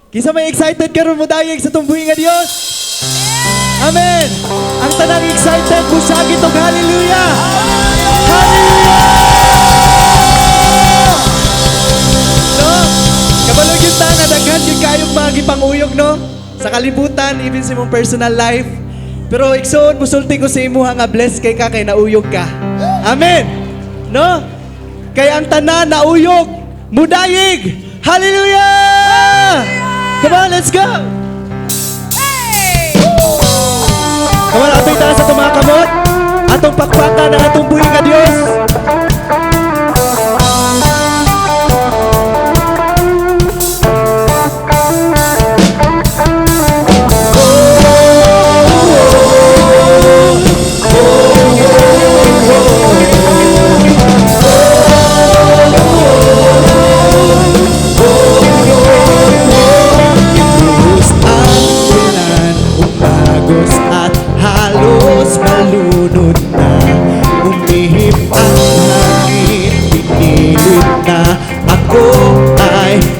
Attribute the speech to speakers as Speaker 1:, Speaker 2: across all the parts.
Speaker 1: Kisa may excited karon mo dayeg sa tumbuhi nga Dios. Amen. Ang tanang excited busagi tong hallelujah. Hallelujah! No? Kabalog yung tanga daghan yung kayong mga gipanguyog no sa kalibutan even sa imong personal life. Pero igsoon musulti ko sa imo nga bless kay ka kay nauyog ka. Amen. No? Kay ang tanan nauyog, mudayeg. Hallelujah! Come on, let's go! Come on, atong itaas atong mga kamot. Atong pakpakan ng atong buhi nga Diyos.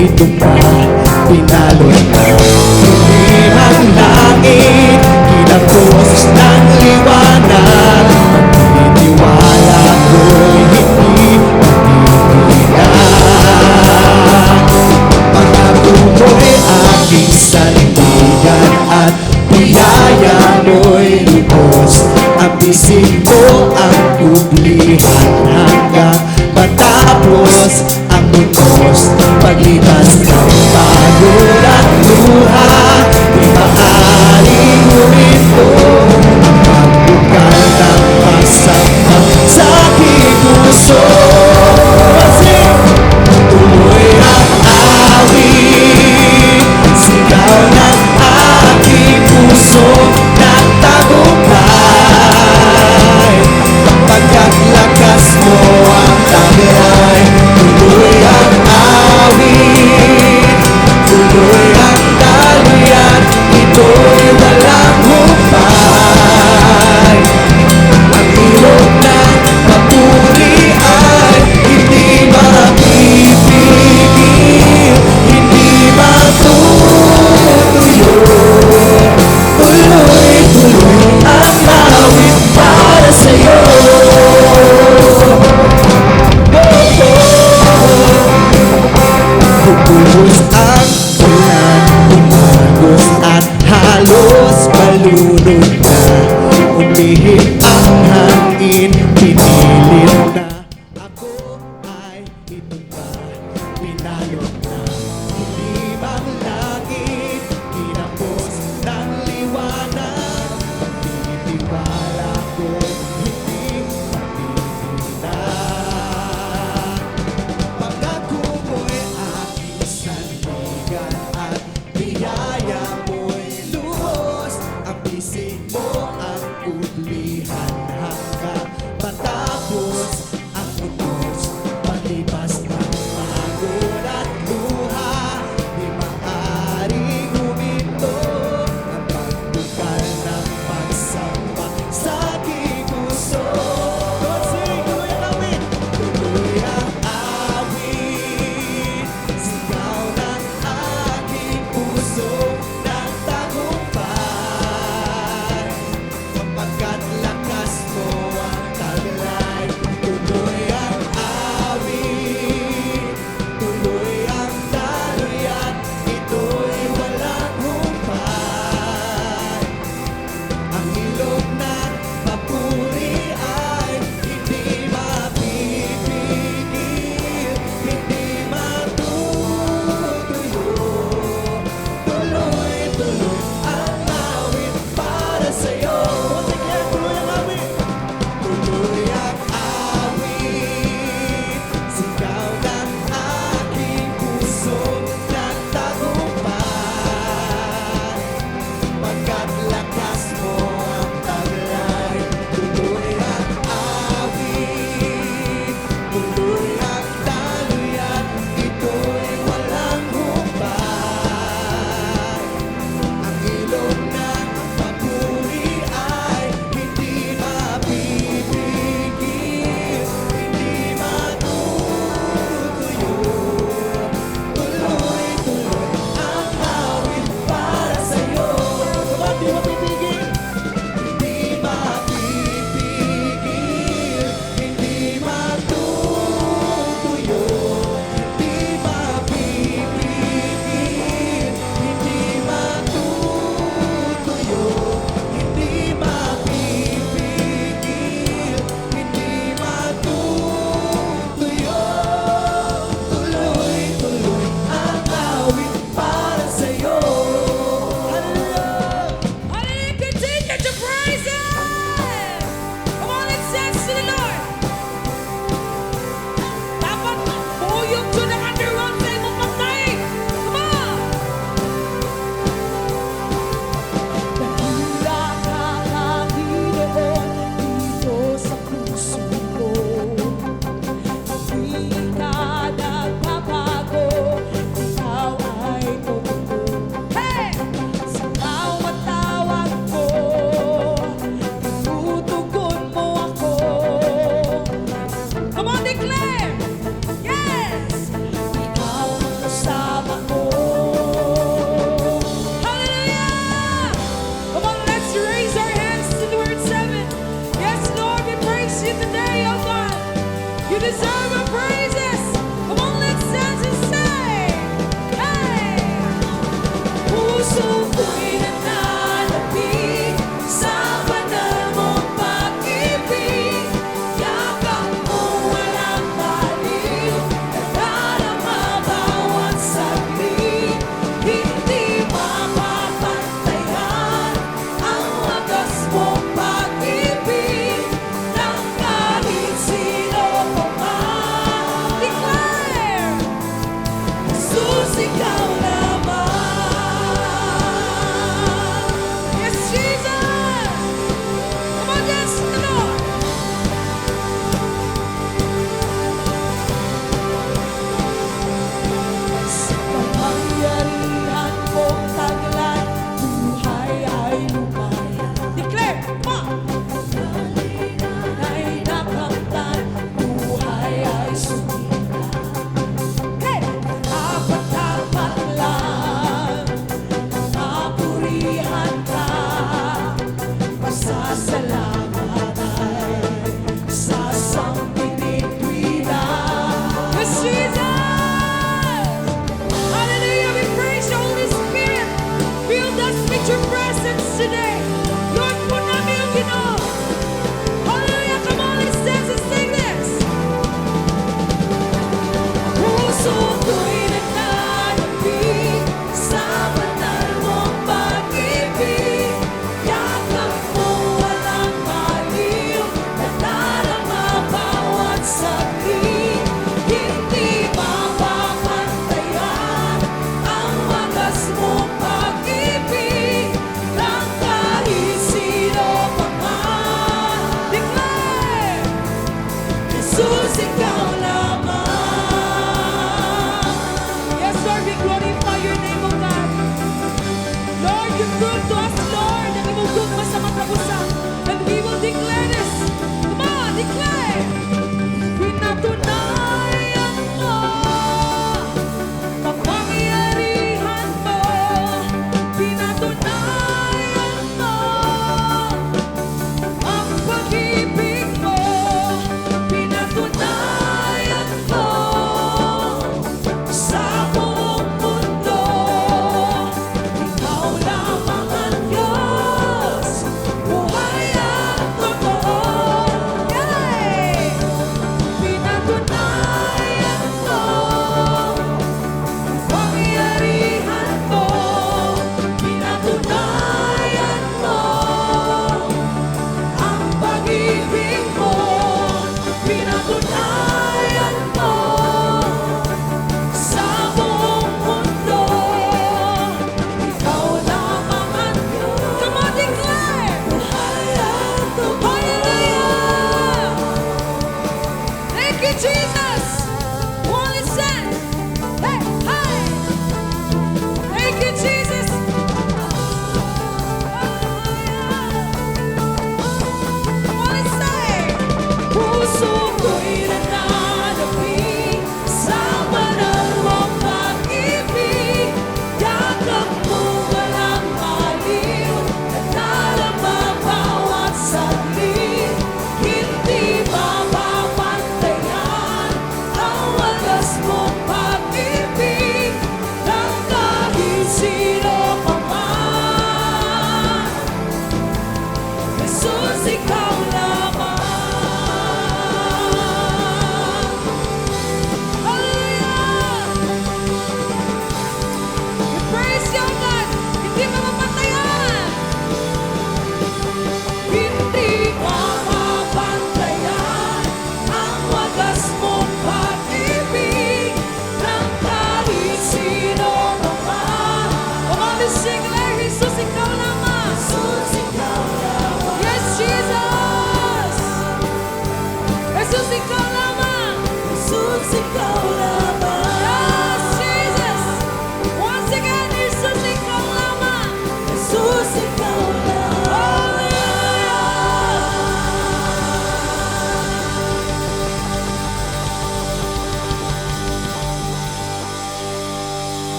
Speaker 1: Ito pa, pinalo na. Hindi ang langit, kinapos ng liwanag. Pagtitiwala ko'y hindi magtitinag. Pangako mo'y aking sandigan at biyaya mo'y lubos. Ambisin mo ang kublihan hanggang matapos ang utos. Paglipas ng pagod at luha, di maaaring humito ang magbukal ng masama sa aking puso. Kasi tuloy ang awit, sigaw ng aking puso nagtagumpay. Pagkat lakas mo ang taglay, tuloy ang awit, tuloy ang dalian, ito'y walang humpay. Ang ilog ng papuri ay hindi mapipigil, hindi matutuyo. Tuloy-tuloy ang awit para sa'yo. Bubus ang ulan, umagos at halos malunod na. Umihip ang hangin, pinilit na. Ako ay ito ba, pinalo na. Hindi mang langit, kinapos ng liwanag. Pagtitiwala ko, hindi magtitinag. Pangako mo'y aking sandigan at biyaya mo'y lubos. Ambisin mo ang kublihan hanggang matapos ang utos. Palipas ng pagod at luha,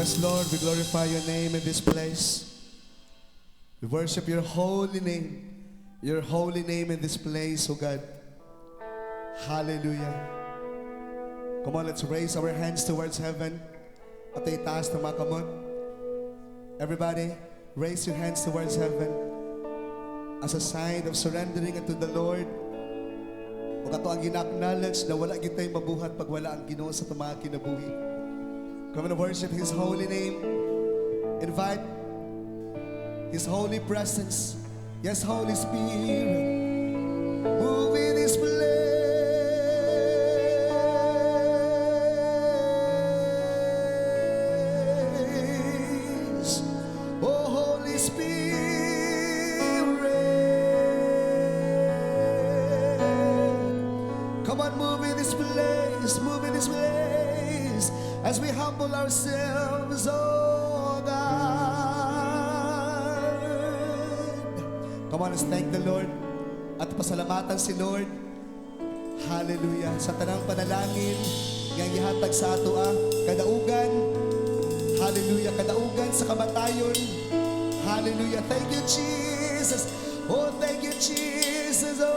Speaker 2: Yes, Lord, we glorify your name in this place. We worship your holy name. Your holy name in this place, oh God. Hallelujah. Come on, let's raise our hands towards heaven. At itaas na mga kamot. Everybody, raise your hands towards heaven as a sign of surrendering unto the Lord. Kung ato ang gina-acknowledge na wala kita'y mabuhat pag wala ang Ginoo sa mga kinabuhi. Come and worship His holy name. Invite His holy presence. Yes, Holy Spirit, move in this place. Oh, Holy Spirit, come on, move in this place, move in this place, as we humble ourselves, oh God. Come on, let's thank the Lord at pasalamatan si Lord. Hallelujah. Sa tanang panalangin nga gihatag sa ato kadaugan. Hallelujah. Kadaugan sa kamatayon. Hallelujah. Thank you, Jesus. Oh, thank you, Jesus. Oh.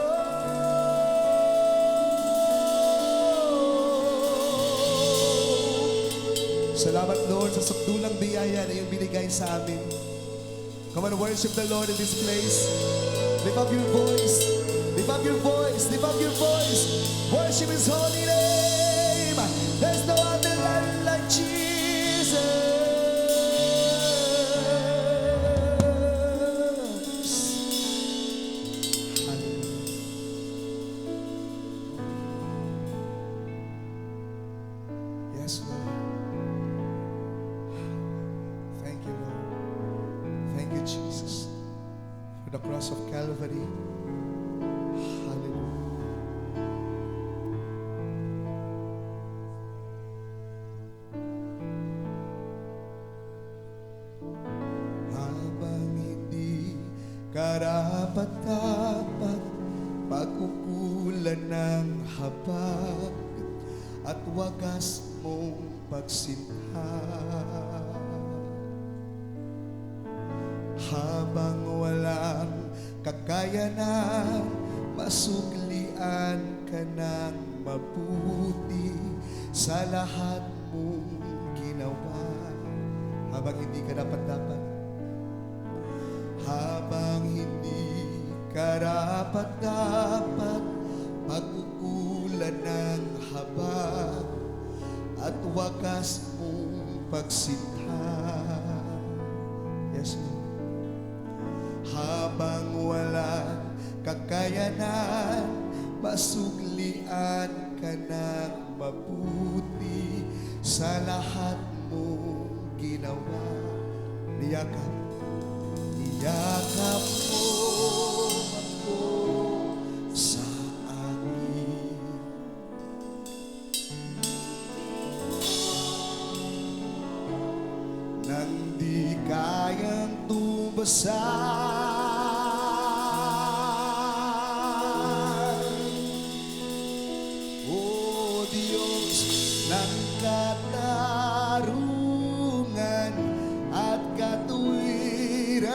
Speaker 2: Salamat, Lord, sa sakdulang biyaya na iyong binigay sa amin. Come on, worship the Lord in this place. Lift up your voice. Lift up your voice. Lift up your voice. Worship His holy name. There's no other life like Jesus. Hallelujah. Yes, Lord. Thank you, Lord. Thank you, Jesus, for the cross of Calvary. Hallelujah. Habang hindi karapat-dapat, pagkukulan ng habag at wagas mong pagsinta. Habang walang kakayanan, masuklian ka ng mabuti sa lahat mong ginawa. Habang hindi ka dapat-dapat, habang hindi karapat-dapat, pagkukulan ng habag at wagas mong pagsinta. Yes, Lord. Habang walang kakayanan, masuklian ka ng mabuti sa lahat mong ginawa. Niyakap mo ako sa akin. Nang di kayang tubasan, O Diyos ng katarungan at katuwiran,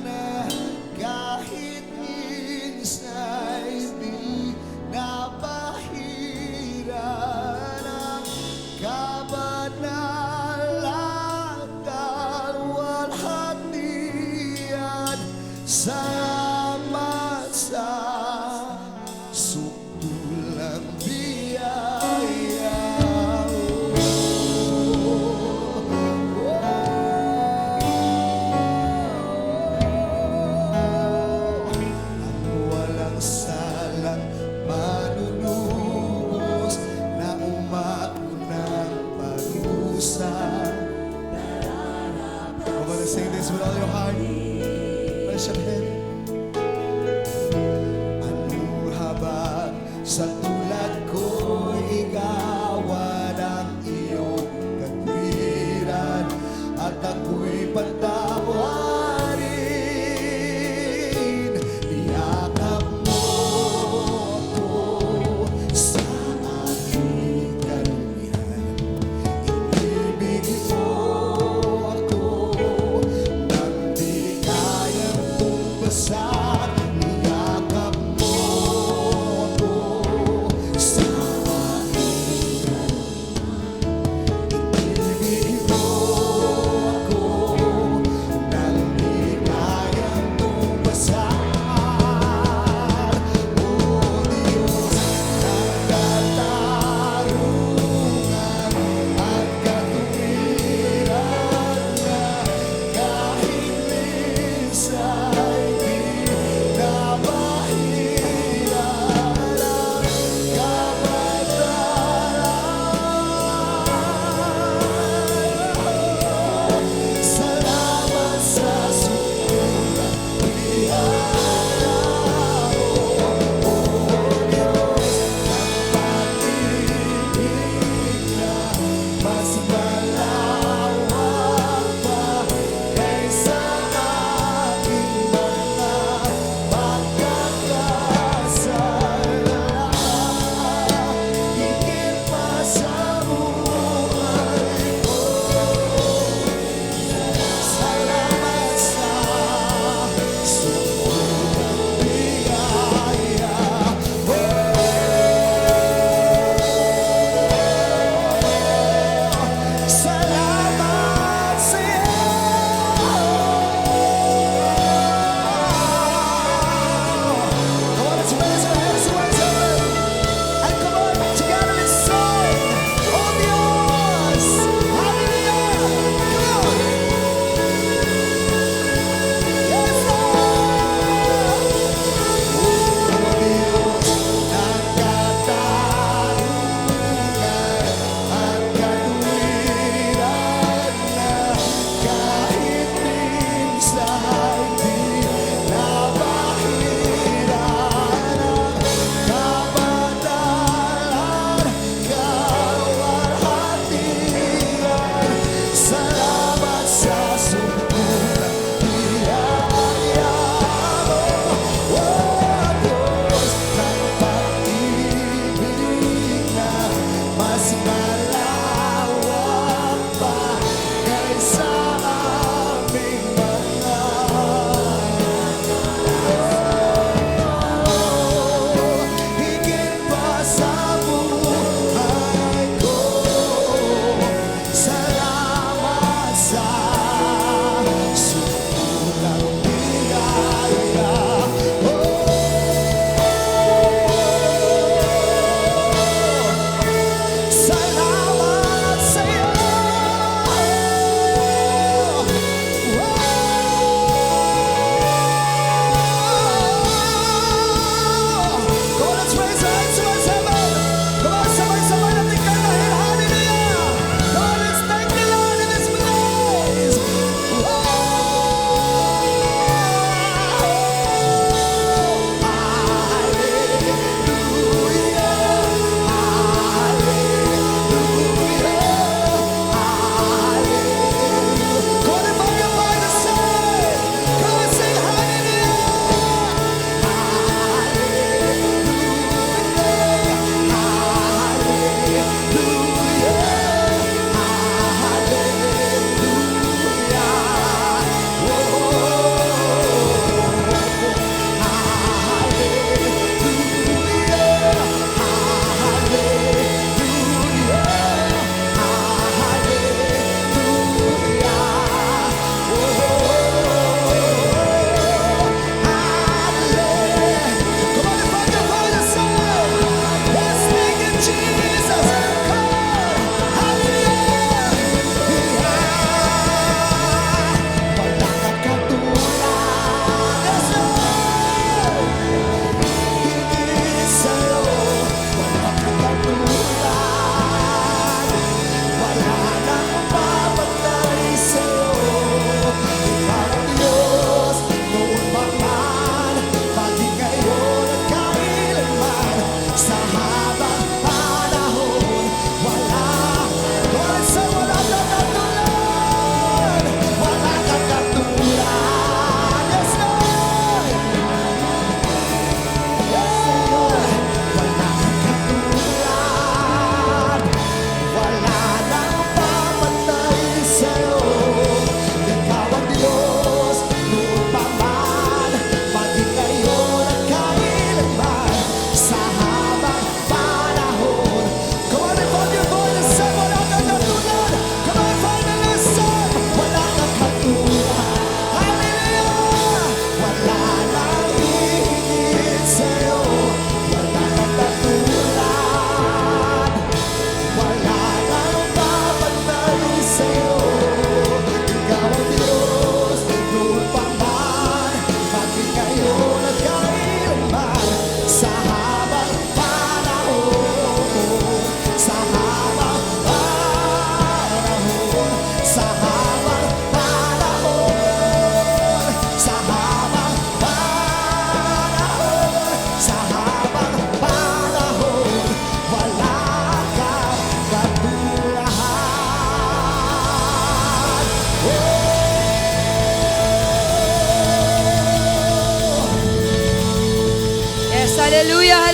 Speaker 2: na kahit minsa'y di napahiran ang kabanalatan, walhatian, salamat sa sukdulang biyaya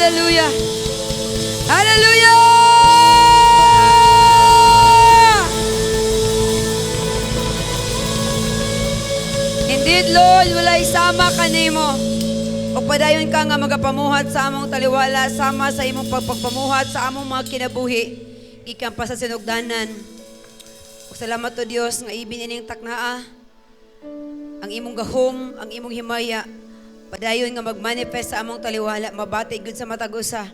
Speaker 3: Hallelujah! Hallelujah! Indeed, Lord, walay sama kanimo. O padayon ka nga magapamuhat sa among taliwala, sama sa imong pagpapamuhat sa among mga kinabuhi. Ikan pa sa sinugdanan. O salamat to Dios nga ibin ining taknaa. Ang imong gahom, ang imong himaya. Padayon nga magmanifest sa among taliwala, mabati gud sa matag usa.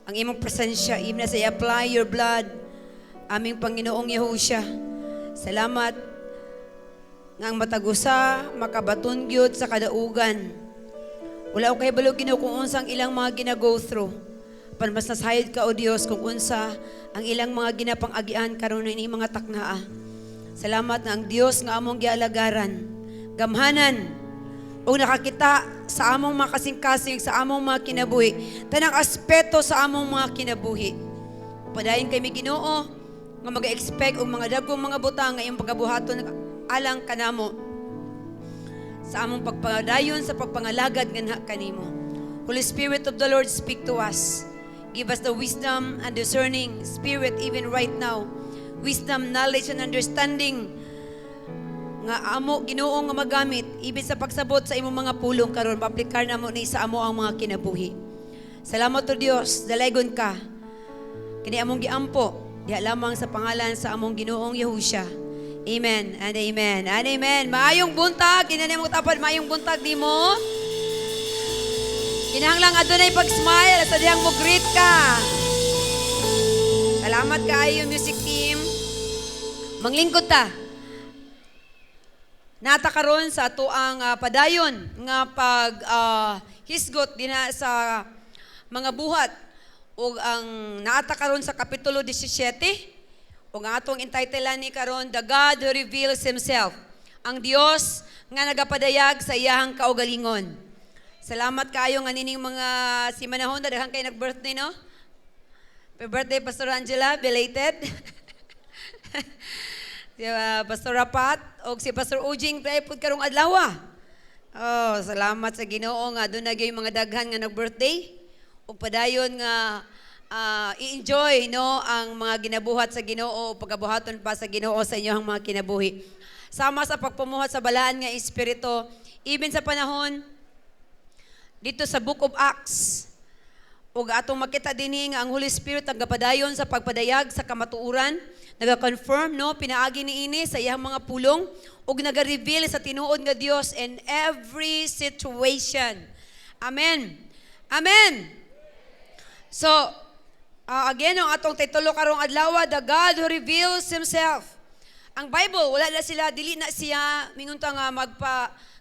Speaker 3: Ang imong presensya, even as I apply your blood, aming Panginoong Yahushua. Salamat nga ang matag usa makabaton gyud sa kadaugan. Wala ko kay balog Ginoo kung unsa ang ilang mga gina-go through. Pan mas nasayod ka o Dios kung unsa ang ilang mga ginapang-agian karon ini mga taknaa. Salamat nga ang Dios nga among gialagaran, gamhanan o nakakita sa among mga kasing-kasing sa among mga kinabuhi, tanang aspeto sa among mga kinabuhi. Padayon kay mi Ginoo nga mag-expect og mga dagkong mga butang nga iyong pagabuhaton alang kanamo. Sa among pagpadayon sa pagpangalagad nga kanimo. Holy Spirit of the Lord, speak to us. Give us the wisdom and discerning spirit even right now. Wisdom, knowledge, and understanding nga amo Ginoo nga magamit ibig sa pagsabot sa imong mga pulong karon maaplikar namo ni sa amo ang mga kinabuhi. Salamat to Dios, dalaygon ka. Kini among giampo, diha lamang sa pangalan sa among Ginoong Yahushua. Amen and amen and amen. Maayong buntag, kinani mo tapad maayong buntag di mo. Kinahanglang adunay pag-smile sa dihang mo greet ka. Salamat kaayo music team. Manglingkod ta. Nata karon sa ato ang padayon nga pag hisgot dinha sa mga buhat ug ang naata karon sa kapitulo 17. O nga atong entitlean ni karon, The God Who Reveals Himself. Ang Dios nga nagapadayag sa iyahang kaugalingon. Salamat kayo nga nining mga si manahon daghang kay nag-birthday no? Happy birthday Pastor Angela, belated. Si Pastor Rapat o si Pastor Ujing pray pud karong adlaw. Oh, salamat sa Ginoo nga aduna gyud mga daghan nga nag-birthday. Ug padayon nga i-enjoy no ang mga ginabuhat sa Ginoo, pagabuhaton pa sa Ginoo sa inyong mga kinabuhi. Sama sa pagpumuhat sa balaan nga espiritu, even sa panahon dito sa Book of Acts. Ug atong makita dinhi nga ang Holy Spirit nagapadayon sa pagpadayag sa kamatuoran, naga-confirm no pinaagi niini sa iyang mga pulong ug naga-reveal sa tinuod nga Dios in every situation. Amen. Amen. So, again, ang atong titulo karong adlaw, The God Who Reveals Himself. Ang Bible, wala na sila, dili na siya, mingunta nga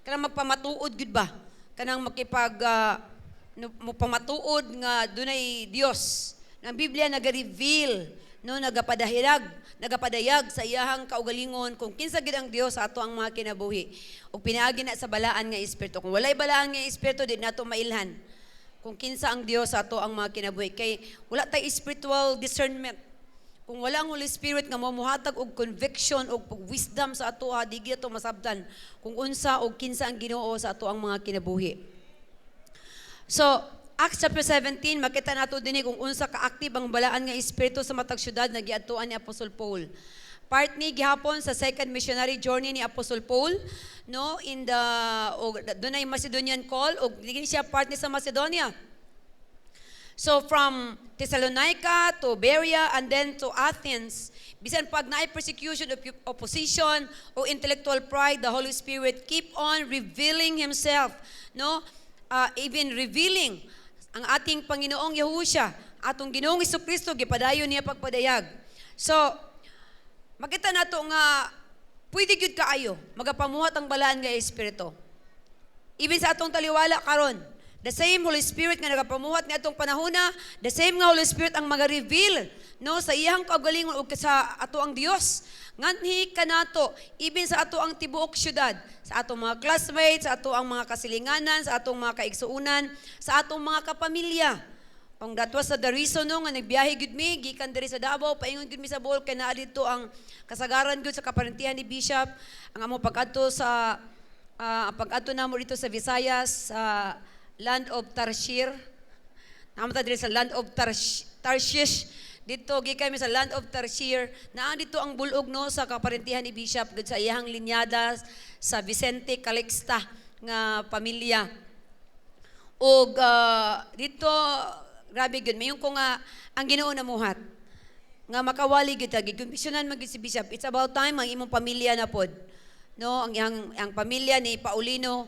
Speaker 3: kanang magpamatuod, gud ba? Kanang pamatuod nga dunay Dios. Ang Biblia nag-reveal, no, nagapadayag sa iyahang kaugalingon kung kinsa gid ang Dios sa ato ang mga kinabuhi. Ug pinaagi na sa balaan nga espiritu. Kung walay balaan nga espiritu, di nato mailhan kung kinsa ang Dios sa ato ang mga kinabuhi. Kay wala tay spiritual discernment. Kung wala ang Holy Spirit nga mamuhatag og conviction og wisdom sa ato, di gyud to masabtan kung unsa og kinsa ang Ginoo sa ato ang mga kinabuhi. So, Acts chapter 17, makita nato dinhi kung unsa ka-active ang balaan nga espiritu sa matag syudad na giadtuan ni Apostol Paul. Part ni gihapon sa second missionary journey ni Apostol Paul, no, in the dunay Macedonian call og dili siya part ni sa Macedonia. So from Thessalonica to Berea and then to Athens, bisan pag naay persecution of opposition o intellectual pride, the Holy Spirit keep on revealing Himself, no, even revealing ang ating Panginoong Yahushua, atong Ginoong Hesukristo gipadayon niya pagpadayag. So makita nato nga pwede gyud kaayo magapamuhat ang balaan nga espiritu. Even sa atong taliwala karon, the same Holy Spirit nga nagapamuhat nga atong panahona, the same nga Holy Spirit ang maga-reveal no sa iyang kaugalingon ug sa ato ang Dios. Nganhi kanato even sa ato ang tibuok syudad, sa atong mga classmates, sa ato ang mga kasilinganan, sa atong mga kaigsuunan, sa atong mga kapamilya. Kung that was the reason no, nga nagbiyahe gud mi, gikan diri sa Davao, paingon gud mi sa Bohol, kay naa dito ang kasagaran gud sa kaparentihan ni Bishop, ang amo pag-adto sa pag-adto namo dito sa Visayas, sa land of Tarshir. Namata diri sa land of Tarshish. Dito gikan mi sa land of Tarshish. Naa dito ang bulog no sa kaparentihan ni Bishop gud sa iyang linyada sa Vicente Calixta nga pamilya. Og dito grabe gud mayon ko nga ang Ginoo namuhat nga makawali gyud ta gikumbisyonan man gyud si Bishop. It's about time ang imong pamilya na pod. No, ang pamilya ni Paulino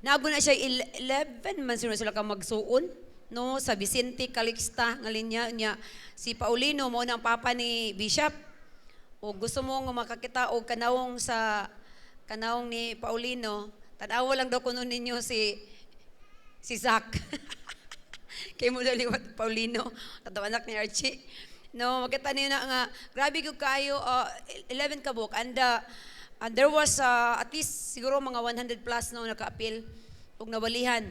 Speaker 3: nago na siya 11 man sila ka magsuon no sa Vicente Calixta nga linya niya si Paulino mo nang papa ni Bishop. O gusto mo nga makakita og kanawong ni Paulino, tan-awa lang daw kuno ninyo si Zach. Kay mo daliwat Paulino, tatawanak ni Archie. No, makita niyo na nga grabe gyud kayo 11 ka book and there was at least siguro mga 100 plus no naka-appeal ug nawalihan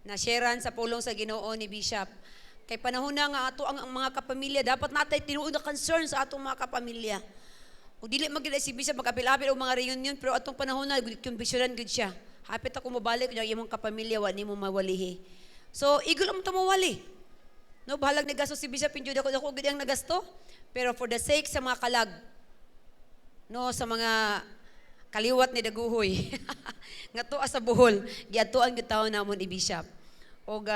Speaker 3: na sharean sa pulong sa Ginoo ni Bishop. Kay panahon na nga ato ang mga kapamilya, dapat natay tinuod na concern sa atong mga kapamilya. O dili magila si Bishop magapil-apil og mga reunion, pero atong panahon na kumbisyonan gud siya. Hapit ako mobalik yung imong kapamilya wa nimo mawalihi. So igol mo mawali. No, bahalag ni gasto si Bishop injud ako gid ang nagasto, pero for the sake sa mga kalag, no, sa mga kaliwat ni Daguhoy. Nga to sa buhol, giadtoan gyud taon namon ni Bishop. Og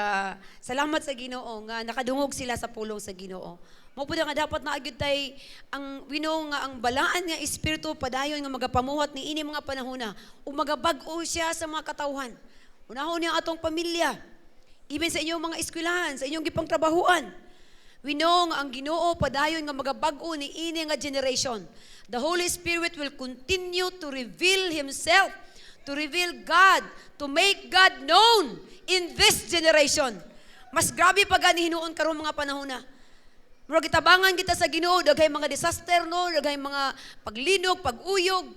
Speaker 3: salamat sa Ginoo nga nakadungog sila sa pulong sa Ginoo. Mao pud nga dapat na gyud tay ang wino nga ang balaan nga espiritu padayon nga magapamuhat ni ini mga panahona ug magabag-o siya sa mga katawhan. Unahon niya atong pamilya. Even sa inyong mga eskwelahan, sa inyong gipang trabahuan. We know nga ang Ginoo padayon nga magabag-o ni ini nga generation. The Holy Spirit will continue to reveal Himself, to reveal God, to make God known in this generation. Mas grabe pa gani hinuon karon mga panahon na. Murag gitabangan kita sa Ginoo, daghay mga disaster no, daghay mga paglinog, pag-uyog.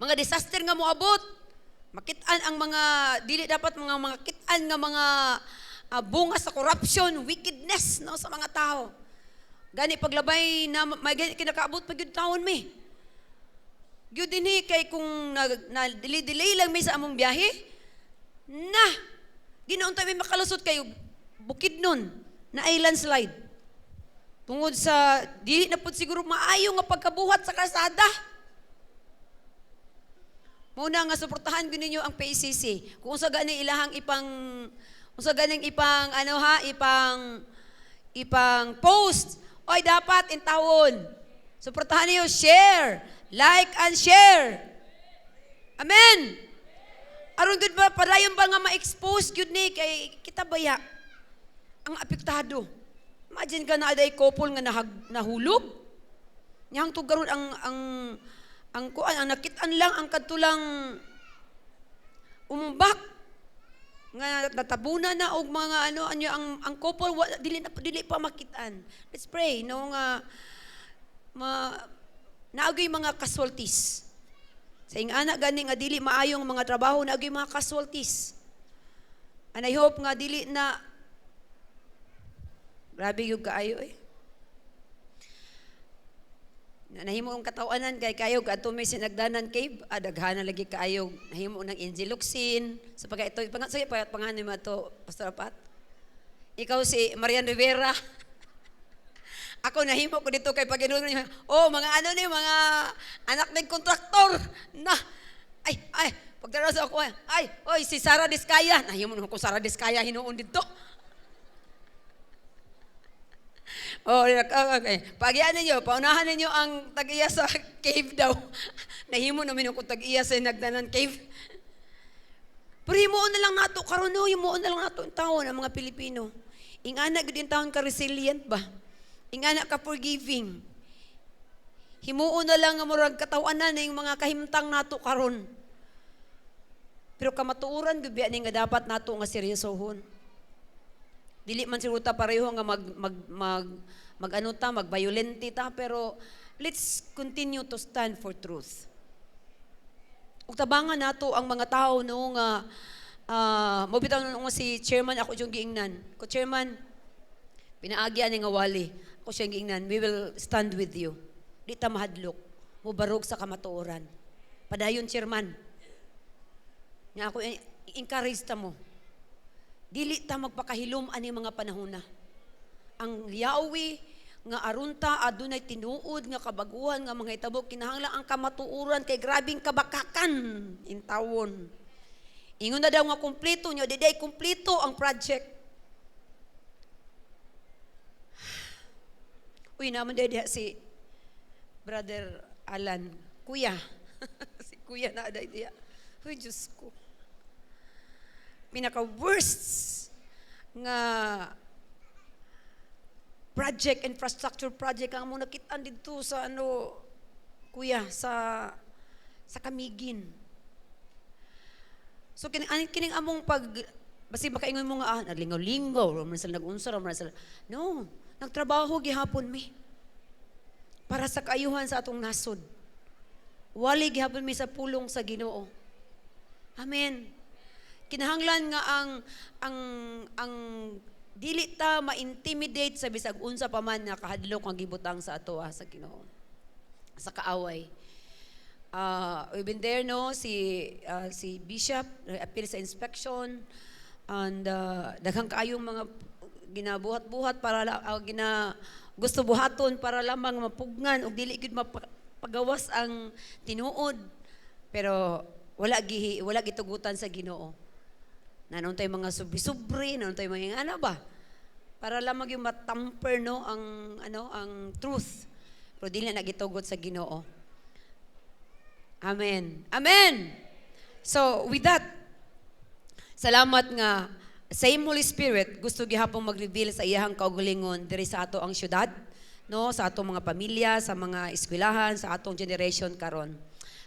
Speaker 3: Mga disaster nga moabot. Makit-an ang mga dili dapat mga kit-an nga mga bunga sa corruption, wickedness no sa mga tao. Gani paglabay na may kinakaabot pag yun taon mi. Gyud dinhi kay kung na delay lang mi sa among biyahe, na ginoon tayo may makalusot kayo bukid nun na ay landslide. Tungod sa dili na pud siguro maayo nga pagkabuhat sa kalsada. Muna nga suportahan gyud ninyo ang PCC. Kung sa gani ilahang ipang post. Oy, dapat in taon. Suportahan niyo, share, like and share. Amen. Aron gud ba padayon ba nga ma-expose gyud ni kay kita baya ang apektado. Imagine ka na aday couple nga nahulog. Niyang tugaron ang kuan ang nakit-an lang ang kadtulang umumbak nga natabunan na og mga ang couple dili pa makitaan. Let's pray no nga naagay mga casualties. Sa ingana gani nga dili maayong mga trabaho naagay mga casualties. And I hope nga dili na grabe yung kaayo Nahimo ang katawanan kay kayo ato may sinagdanan cave daghanan lagi kaayo nahimo ng injeluxin sa pagka ito pangalan mo to Pastor Pat. Ikaw si Marian Rivera. Ako nahimo ko dito kay Panginoon niya. Oh, mga mga anak ng kontraktor na ay pagdaraw sa ako oy si Sara Diskaya nahimo ko Sara Diskaya hinuon dito. Oh, okay. Pag-iyan ninyo, paunahan ninyo ang tag-iya sa cave daw. Nahimo namin kung tag-iya sa nagdanan cave. Pero himuon na lang nato, karon no, himuon na lang nato ang taon ang mga Pilipino. Ingana gud taon ka resilient ba? Ingana ka forgiving. Himuon na lang nga murag katawanan ning mga kahimtang nato karon. Pero kamatuoran gud biya ni nga dapat nato nga seryosohon. Dili man siguro ta pareho nga mag-violente ta, pero let's continue to stand for truth. Ug tabangan nato ang mga tao no nga mo bitaw nga si chairman ako yung giingnan. Ko chairman pinaagi ani nga wali. Ako siyang giingnan, we will stand with you. Di ta mahadlok. Mo barog sa kamatuoran. Padayon chairman. Nga ako encourage ta mo. dili ta magpakahilom ani mga panahona. Ang Yahweh nga arunta adunay tinuod nga kabaguhan nga mga hitabo kinahanglan ang kamatuoran kay grabing kabakakan in tawon. Ingon na daw nga kumpleto nyo, diday kumpleto ang project. Uy, naman diya si Brother Alan, Kuya. Si Kuya na aday diya. Uy, Diyos ko. Pinaka-worst nga project, infrastructure project ang mo nakitaan dito sa Kuya, sa Kamigin. So kining among basi makaingon mo nga naglingaw-lingaw, man sila nag-unsar, man sila. No, nagtrabaho gihapon mi. Para sa kaayuhan sa atong nasod. Wali gihapon mi sa pulong sa Ginoo. Amen. Kinahanglan nga ang dili ta ma-intimidate sa bisag unsa pa man nga kahadlok ang gibutang sa ato sa Ginoo. Sa kaaway. We've been there, no? Si Bishop, appeal sa inspection, and daghang kaayong mga ginabuhat-buhat para gusto buhaton para lamang mapugnan o dili gid mapagawas ang tinuod. Pero wala gitugutan sa Ginoo. Nanon tay mga subri-subri, nanon tay mga ba? Para lamang yung matamper, no, ang truth. Pero dili na gitugot sa Ginoo. Amen. Amen. So, with that, salamat nga same Holy Spirit gusto gihapon mag-reveal sa iyang kaugalingon diri sa ato ang syudad, no, sa atong mga pamilya, sa mga eskwelahan, sa atong generation karon.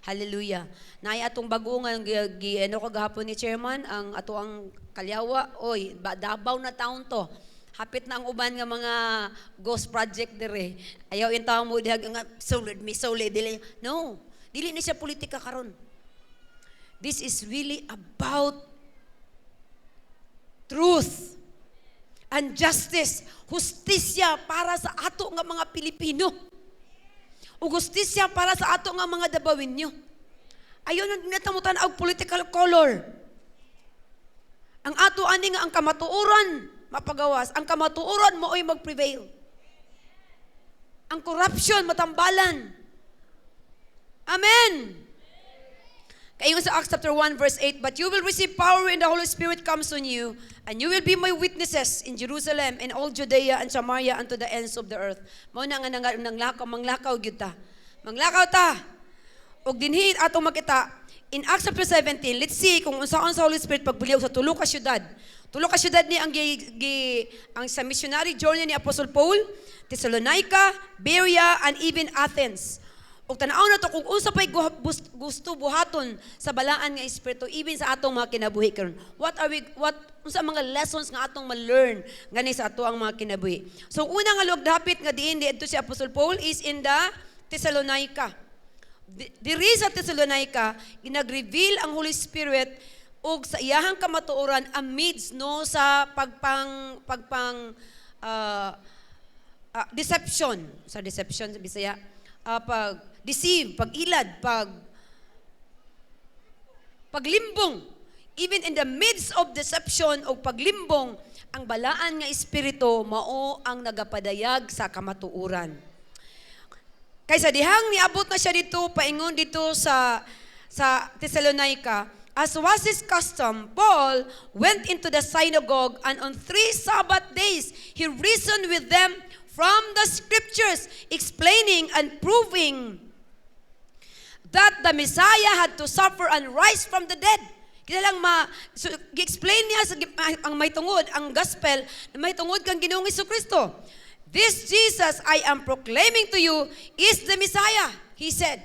Speaker 3: Hallelujah. Naay atong bagungan kagahapon ni Chairman ang ato ang Kalyawa. Oy, Davao na taon to. Hapit na ang uban nga mga ghost project dire. Ayaw in tawo mo dihag nga solid dili. No. Dili ni siya politika karon. This is really about truth and justice. Hustisya para sa ato nga mga Pilipino. O hustisya para sa ato nga mga Dabawinyo. Ayaw na natamutan og political color. Ang ato ani nga ang kamatuoran mapagawas. Ang kamatuoran mao'y mag-prevail. Ang corruption matambalan. Amen. Kayo sa Acts chapter 1 verse 8, but you will receive power when the Holy Spirit comes on you, and you will be my witnesses in Jerusalem and all Judea and Samaria unto the ends of the earth. Mao na nga manglakaw gyud ta. Manglakaw ta. Og dinhi atong makita in Acts chapter 17, let's see kung unsaon sa Holy Spirit pagbuliw sa tulo ka syudad. Tulo ka syudad ni ang sa missionary journey ni Apostle Paul, Thessalonica, Berea, and even Athens. Og tanaw na to kung unsa pay gusto buhaton sa balaan nga espiritu even sa atong mga kinabuhi karon. Unsa mga lessons nga atong ma-learn gani sa ato ang mga kinabuhi. So una nga luwag dapit nga diin didto si Apostle Paul is in the Thessalonica. Diri sa Thessalonica ginag-reveal ang Holy Spirit og sa iyahang kamatuoran amidst no sa deception sa Bisaya pag-deceive, pag-ilad, paglimbong. Even in the midst of deception o paglimbong, ang balaan nga espiritu mao ang nagapadayag sa kamatuoran. Kaysa dihang niabot na siya dito, paingon dito sa Thessalonica, as was his custom, Paul went into the synagogue and on 3 Sabbath days, he reasoned with them from the scriptures, explaining and proving that the Messiah had to suffer and rise from the dead. Kaya lang gi-explain niya ang may tungod, ang gospel na may tungod kang Ginoong Jesucristo. This Jesus I am proclaiming to you is the Messiah, he said.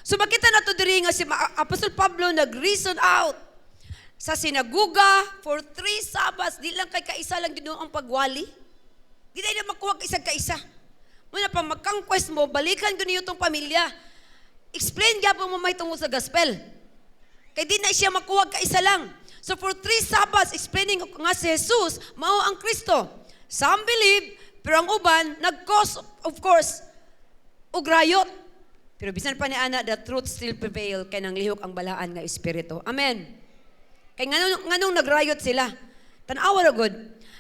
Speaker 3: So makita na to diri nga si Apostle Pablo nag-reason out sa sinaguga for 3 Sabbaths, di lang kay kaisa lang Ginoo ang pagwali. Di na makuha kaisa. Muna pa mag-conquest mo, balikan ko niyo itong pamilya. Explain gapon mo may tungkol sa gospel. Kaya di na siya makuha kaisa lang. So for 3 Sabbaths, explaining nga si Jesus, mao ang Kristo. Some believe, pero ang uban, nag-cause, of course, og rayot. Pero bisan pa ni ana, the truth still prevail, kaya nang lihok ang balaan nga espiritu. Amen. Kaya nganong nagrayot sila? Tanawa ra gud.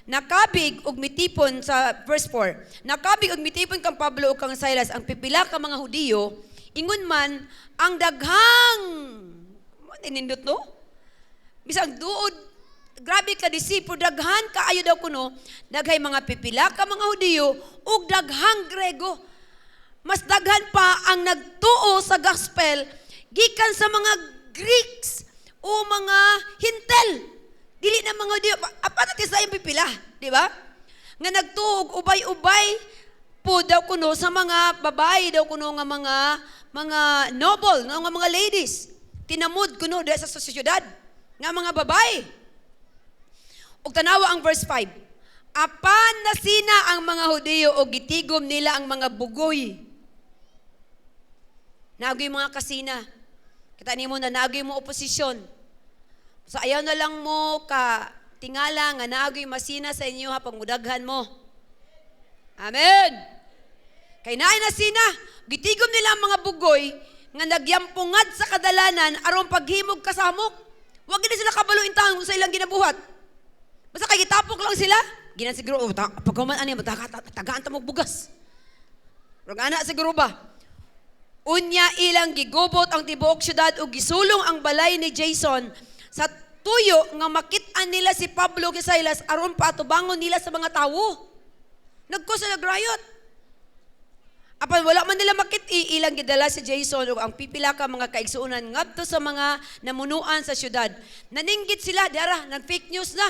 Speaker 3: Nakabig og mitipon sa verse 4. Nakabig og mitipon kang Pablo ug kang Silas ang pipila ka mga Hudiyo, ingon man ang daghang nindot no? Bisag duod, grabe ka disipo, daghan kaayo daw kuno, daghay mga pipila ka mga Hudiyo ug daghang Grego. Mas daghan pa ang nagtuo sa gospel gikan sa mga Greeks o mga Hintel. Dili na mga Hudiyo, apat ti sa pipila, di ba? Nga nagtuog ubay-ubay po daw kuno sa mga babae daw kuno nga mga noble, nga mga ladies. Tinamod kuno dahil sa sosyedad nga mga babae. Ug tanawa ang verse 5. Apan nasina ang mga Hudiyo o gitigom nila ang mga bugoy. Nagoy mga kasina. Kita nimo na nagoy mo oposisyon. So ayaw na lang mo ka tingala nga nagoy masina sa inyo ha pangudaghan mo. Amen. Kay naay nasina, gitigom nila ang mga bugoy nga nagyampungad sa kadalanan aron paghimog kasamok. Wa gid sila kabalo intang sa ilang ginabuhat. Basta kay gitapok lang sila. Ginan siguro pagkuman ani tagaan ta mo bugas. Rog ana siguro ba? Unya ilang gigubot ang tibuok syudad ug gisulong ang balay ni Jason sa tuyo nga makit-an nila si Pablo ug Silas aron patubangon nila sa mga tawo. Nagko sila riot. Apan wala man nila makit ilang gidala si Jason ug ang pipila ka mga kaigsuonan ngadto sa mga namunuan sa syudad. Naninggit sila dara nag-fake news na.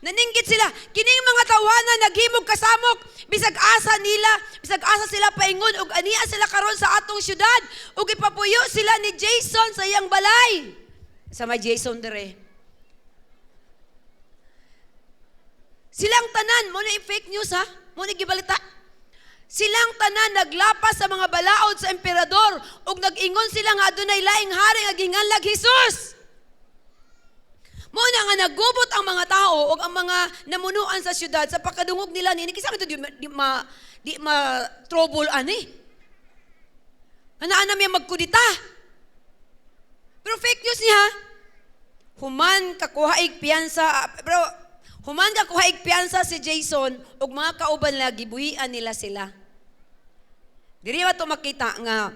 Speaker 3: Naninggit sila kining mga tawanan naghimog kasamok bisag asa sila paingon ug aniya sila karon sa atong syudad ug ipapuyo sila ni Jason sa iyang balay. Sa may Jason dire. Silang tanan mo na fake news ha. Mo na gibalita. Silang tanan naglapas sa mga balaod sa emperador ug nag-ingon sila nga adunay laing hari nga ginganlag Hesus. Mo na nga nagubot ang mga tao ug ang mga namunuan sa syudad sa pagkadungog nila ni kisa ito di ma trouble ani. Ana may magkudita. Pero fake news niya. Human kakuhaig piyansa si Jason ug mga kauban nila gibuhian nila sila. Diri ba ito makita nga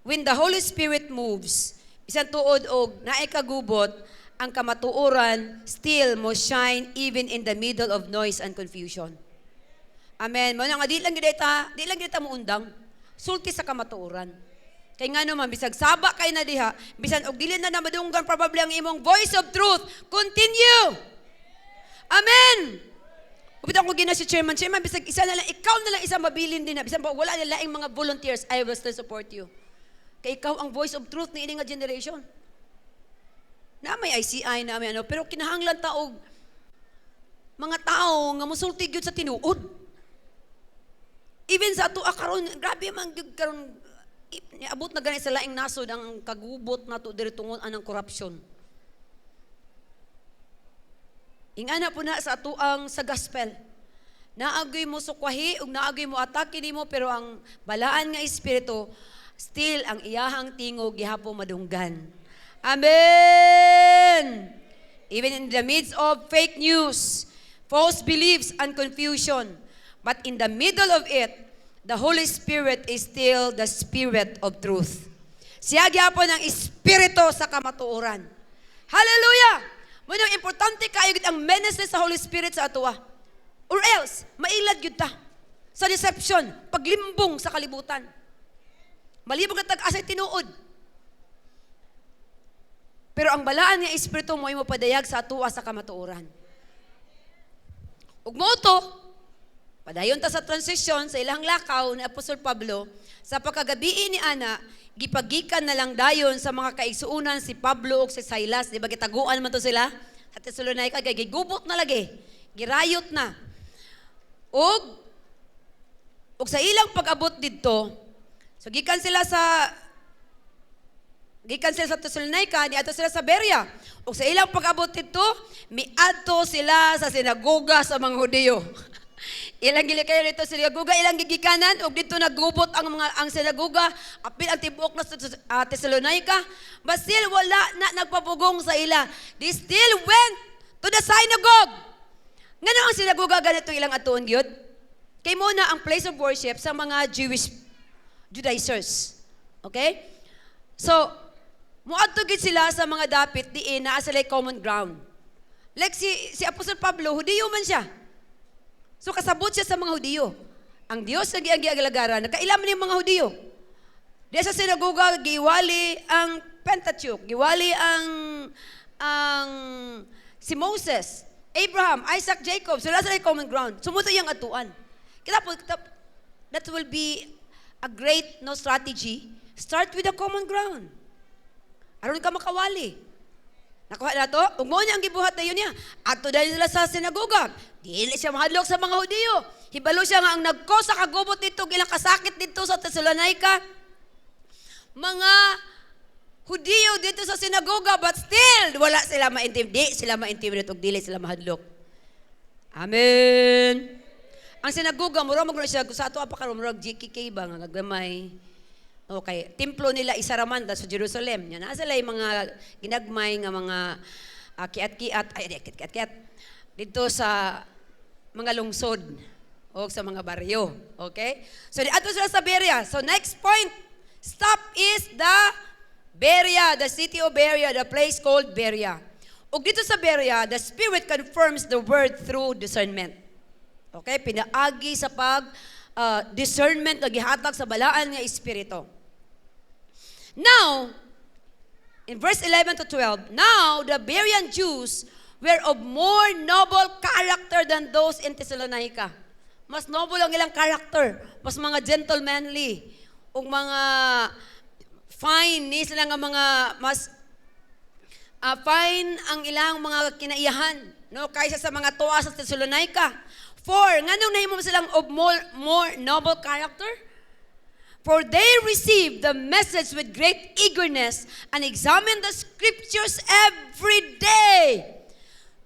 Speaker 3: when the Holy Spirit moves, isang tuod og naay kagubot, ang kamatuoran still mo shine even in the middle of noise and confusion. Amen. Mo nga di lang kita mo undang. Sulti sa kamatuoran. Kay nga naman bisag saba kay na diha, bisan og dili na madunggan probably ang imong voice of truth. Continue. Amen. Upita ko gina si Chairman, bisag isa na lang, ikaw na lang isa mabilin din na. Bisan wala na laing mga volunteers, I will still support you. Kay ikaw ang voice of truth ni ining generation. Na may ICI, na may ano, pero kinahanglan taog mga tao nga musulti gyud sa tinuod. Even sa ato karon, grabe man gyud karon niabot na gani sa laing nasod ang kagubot nato diri tungod anang corruption. Ingana po na sa atuang sa gospel. Naagay mo sukwahi ug naagay mo atake nimo pero ang balaan nga espiritu still ang iyahang tingog gihapon madunggan. Amen. Even in the midst of fake news, false beliefs and confusion, but in the middle of it, the Holy Spirit is still the Spirit of truth. Siya gihapon ang espiritu sa kamatuoran. Hallelujah. Muna importante kayo gid ang menace sa Holy Spirit sa atoa. Or else, mailad yun ta. Sa deception, paglimbong sa kalibutan. Malibog na tag-asay tinuod. Pero ang balaan nga espiritu mo ay mapadayag sa atoa sa kamatuoran. Ug mo to, padayon ta sa transition sa ilang lakaw ni Apostol Pablo, sa pagkagabi ni Ana, gipagikan na lang dayon sa mga kaigsuunan si Pablo ug si Silas, di ba gitaguan man to sila sa Thessalonica, kay gigubot na lagi, girayot na. Ug sa ilang pag-abot didto, so gikan sila sa Thessalonica, niadto sila sa Berea. Ug sa ilang pag-abot didto, miadto sila sa sinagoga sa mga Hudiyo. Ilang gili kayo dito sa sinagoga, ilang gigikanan ug dito nagubot ang sinagoga, apil ang tibuok na sa Thessalonica, but still wala na nagpapugong sa ila. They still went to the synagogue. Ngano ang sinaguga ganito ilang atuon gyud? Kay mo na ang place of worship sa mga Judaizers. Okay? So, muadto gid sila sa mga dapit diin naa sila common ground. Like si Apostol Pablo, Hudiyo man siya. So kasabot siya sa mga Hudiyo. Ang Dios nga giagalagaran, nakailam ni mga Hudiyo. Diya sa sinagoga giwali ang Pentateuch, giwali ang si Moses, Abraham, Isaac, Jacob, sila sa common ground. Sumuto yung atuan. That will be a great strategy. Start with a common ground. Aron ka makawali. Nakuha na to? Ug mao niya ang gibuhat na yun niya. Ato dahil sila sa sinagoga. Dili siya mahadlok sa mga Hudiyo. Hibalo siya nga ang nagkosa kagubot dito, ilang kasakit dito sa Thessalonica. Mga Hudiyo dito sa sinagoga, but still, wala sila ma-intimidate ug dili sila mahadlok. Amen. Ang sinagoga, murag siya, sa ato apakaron, murag GKK ba, nga naggamay. Okay, templo nila Isaraman sa Jerusalem. Yan, nasa yung mga ginagmay nga mga kiat-kiat, dito sa mga lungsod o sa mga baryo. Okay? So, ato sila sa Berea. So, next point, stop is the Berea, the city of Berea, the place called Berea. Ug dito sa Berea, the Spirit confirms the word through discernment. Okay? Pinaagi sa discernment na gihatag sa balaan nga espiritu. Now, in verse 11 to 12, now the Berean Jews were of more noble character than those in Thessalonica. Mas noble ang ilang character, mas mga gentlemanly, ug mga fine ni sila nga mga mas fine ang ilang mga kinaiyahan, no, kaysa sa mga tuwa sa Thessalonica. For nganong nahimo silang of more noble character? For they received the message with great eagerness and examined the scriptures every day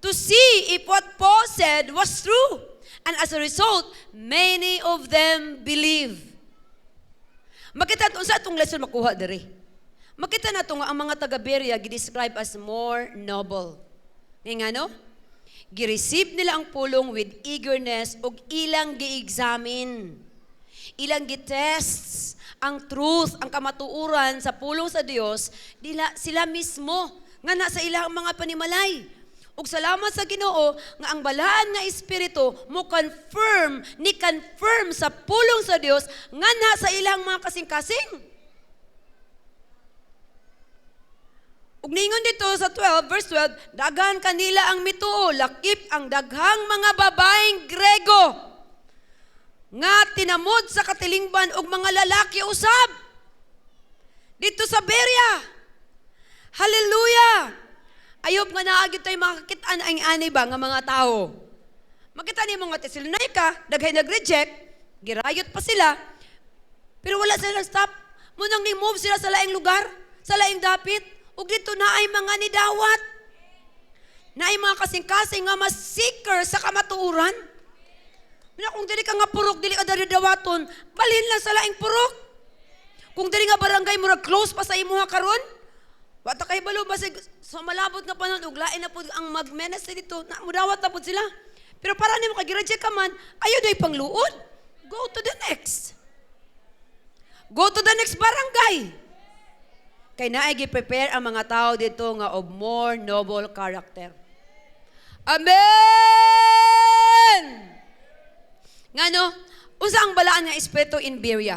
Speaker 3: to see if what Paul said was true. And as a result, many of them believed. Makita natin sa itong lesson makuha diri. Makita natin nga ang mga taga-Berea gi-describe as more noble. Nga no? Gi-receive nila ang pulong with eagerness ug ilang gi-examine. Ilang gi-tests ang truth, ang kamatuuran sa pulong sa Dios, sila mismo nga nasa ilang mga panimalay. Ug salamat sa Ginoo nga ang balaan nga espiritu mo confirm sa pulong sa Dios nga nasa ilang mga kasing-kasing. Ug ningon dito sa 12, verse 12, daghan kanila ang mituo, lakip ang daghang mga babaeng Grego nga tinamod sa katilingban og mga lalaki usab dito sa Berea. Hallelujah! Ayop nga naagid tayo makakitaan ang ani ba nga mga tao. Makita ni mga Thessalonica, daghay nag-reject, girayot pa sila, pero wala sila stop. Munang ni-move sila sa laing lugar, sa laing dapit, ug dito na ay mga nidawat. Na ay mga kasing-kasing nga mas seeker sa kamatuuran. Kung dili ka nga purok, dili ka dari dawaton, balhin lang sa laing purok. Kung dili nga barangay mo close pa sa imuha karon, wata kay balo basig sa malabot nga panon ug lain na pud ang magmenes dito, na mudawat na pud sila. Pero para nimo kay gireject ka man, ayo day pangluod. Go to the next. Go to the next barangay. Kay naay gi-prepare ang mga tao dito nga of more noble character. Amen! Ngano, usa ang balaan nga espiritu in Berea.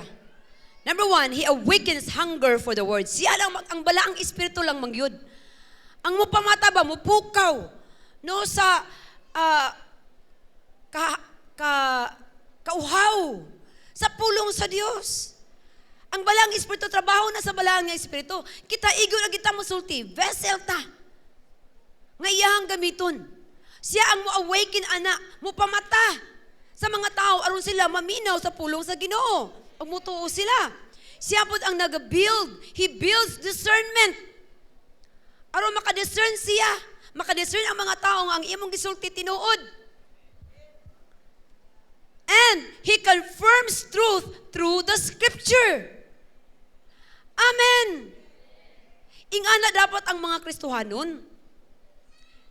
Speaker 3: Number 1, he awakens hunger for the word. Siya lang, ang balaang espiritu lang mangyud. Ang mupamata ba, mupukaw, no, sa kauhaw, sa pulong sa Dios. Ang balaang espiritu, trabaho na sa balaang nga espiritu. Kita igo na kita musulti, vessel ta. Nga iyahang gamiton. Siya ang mo-awaken, anak, mupamata sa mga tao aron sila maminaw sa pulong sa Ginoo. Ug mutuo sila. Siya pud ang nag-build. He builds discernment. Aron maka-discern siya. Maka-discern ang mga tao nga ang imong gisulti tinuod. And he confirms truth through the scripture. Amen. Ingana dapat ang mga Kristohanon.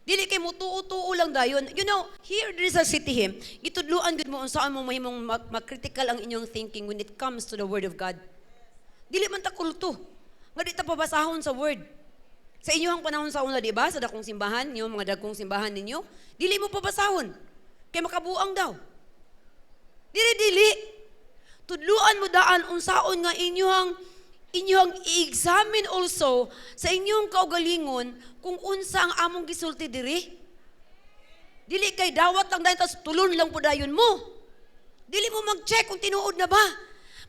Speaker 3: Dili kay mo tuo-tuo lang dayon. You know, here there is a city him. Gitudluan gud mo unsaon mo mahimong mag-critical ang inyong thinking when it comes to the word of God. Dili man ta kulto. Nga di ta pabasahon sa word. Sa inyong panahon sa una, di ba? Sa dakong simbahan, yung mga dagkong simbahan ninyo, dili mo pabasahon. Kay makabuang daw. Dili. Tudluan mo daan unsaon nga inyong i-examine also sa inyong kaugalingon kung unsa ang among gisulti diri. Dili kay dawat lang dayon tas tulon lang po dayon mo. Dili mo mag-check kung tinuod na ba.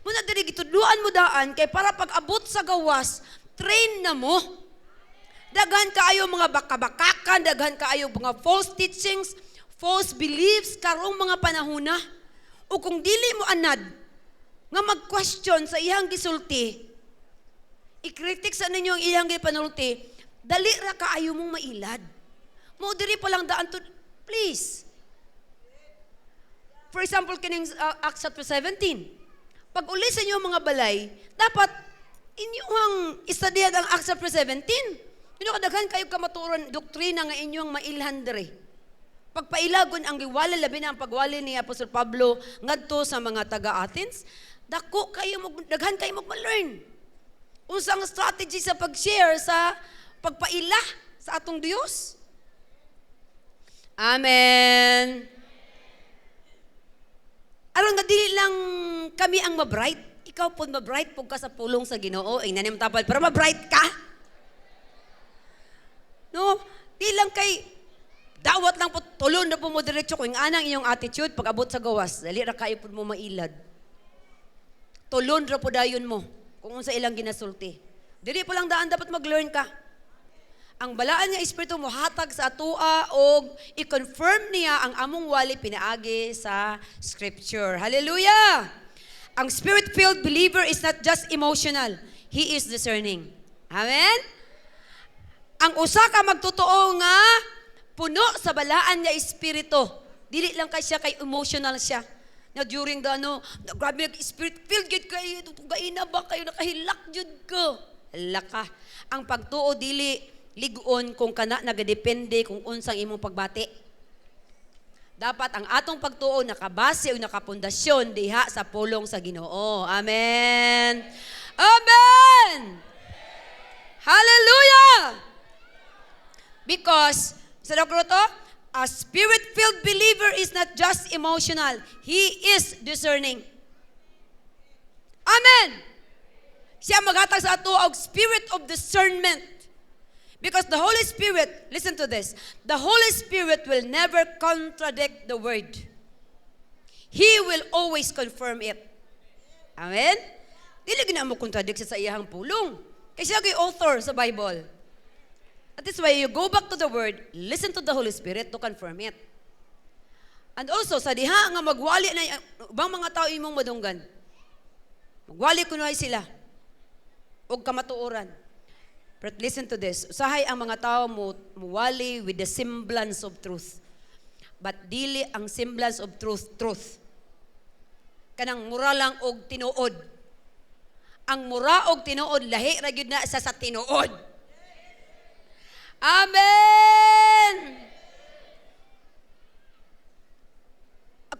Speaker 3: Muna diri gitudluan mo daan kay para pag abot sa gawas, train na mo. Daghan kaayo mga bakabakakan, daghan kaayo mga false teachings, false beliefs karong mga panahona. O kung dili mo anad nga mag-question sa iyang gisulti, i-critic sa ninyo ang iyang gipanulti, dali ra kaayo mong mailad. Mo diri pa lang daan to, please. For example, kining Acts chapter 17. Pag uli sa inyo mga balay, dapat inyong istudyan ang Acts chapter 17. Kadaghan kayo kamaturon doktrina nga inyong mailhan diri. Pagpailagon ang giwala labi na ang pagwali ni Apostol Pablo ngadto sa mga taga-Athens, dako kayo daghan kayo mag-learn. Unsang strategy sa pag-share sa pagpaila sa atong Dios. Amen. Aron nga dili lang kami ang mabright. Ikaw po mabright pug ka sa pulong sa Ginoo. Ay nanim tapal pero mabright ka. No, di lang kay dawat lang po tulon na po mo diretso kung anang iyong attitude pag abot sa gawas. Dali ra kayo po mo mailad. Tulon ra po dayon mo kung unsa ilang ginasulti. Dili pa lang daan dapat mag-learn ka. Ang balaan nga espiritu mo hatag sa atua og i-confirm niya ang among wali pinaagi sa scripture. Hallelujah! Ang spirit-filled believer is not just emotional. He is discerning. Amen? Ang usa ka magtotoo nga puno sa balaan nga espiritu. Dili lang kay siya kay emotional siya. Na during the grabe spirit-filled gid kay gaina ba kayo nakahilak jud ko. Laka. Ang pagtuo dili ligon kung kana nagadepende kung unsang imong pagbati. Dapat ang atong pagtuo nakabase o nakapundasyon diha sa pulong sa Ginoo. Amen. Amen. Hallelujah. Because sa dokroto, a spirit-filled believer is not just emotional. He is discerning. Amen. Siya maghatag sa ato og spirit of discernment. Because the Holy Spirit, listen to this, the Holy Spirit will never contradict the word. He will always confirm it. Amen? Dili gina mo contradict sa iyahang pulong. Kasi siya kay author sa Bible. That is why you go back to the word, listen to the Holy Spirit to confirm it. And also, sa diha nga magwali na ibang mga tao imong madunggan. Magwali kuno sila. Og kamatuoran. But listen to this. Usahay ang mga tao muwali with the semblance of truth. But dili ang semblance of truth. Kanang mura lang og tinuod. Ang mura og tinuod lahi ra gyud na sa tinuod. Amen!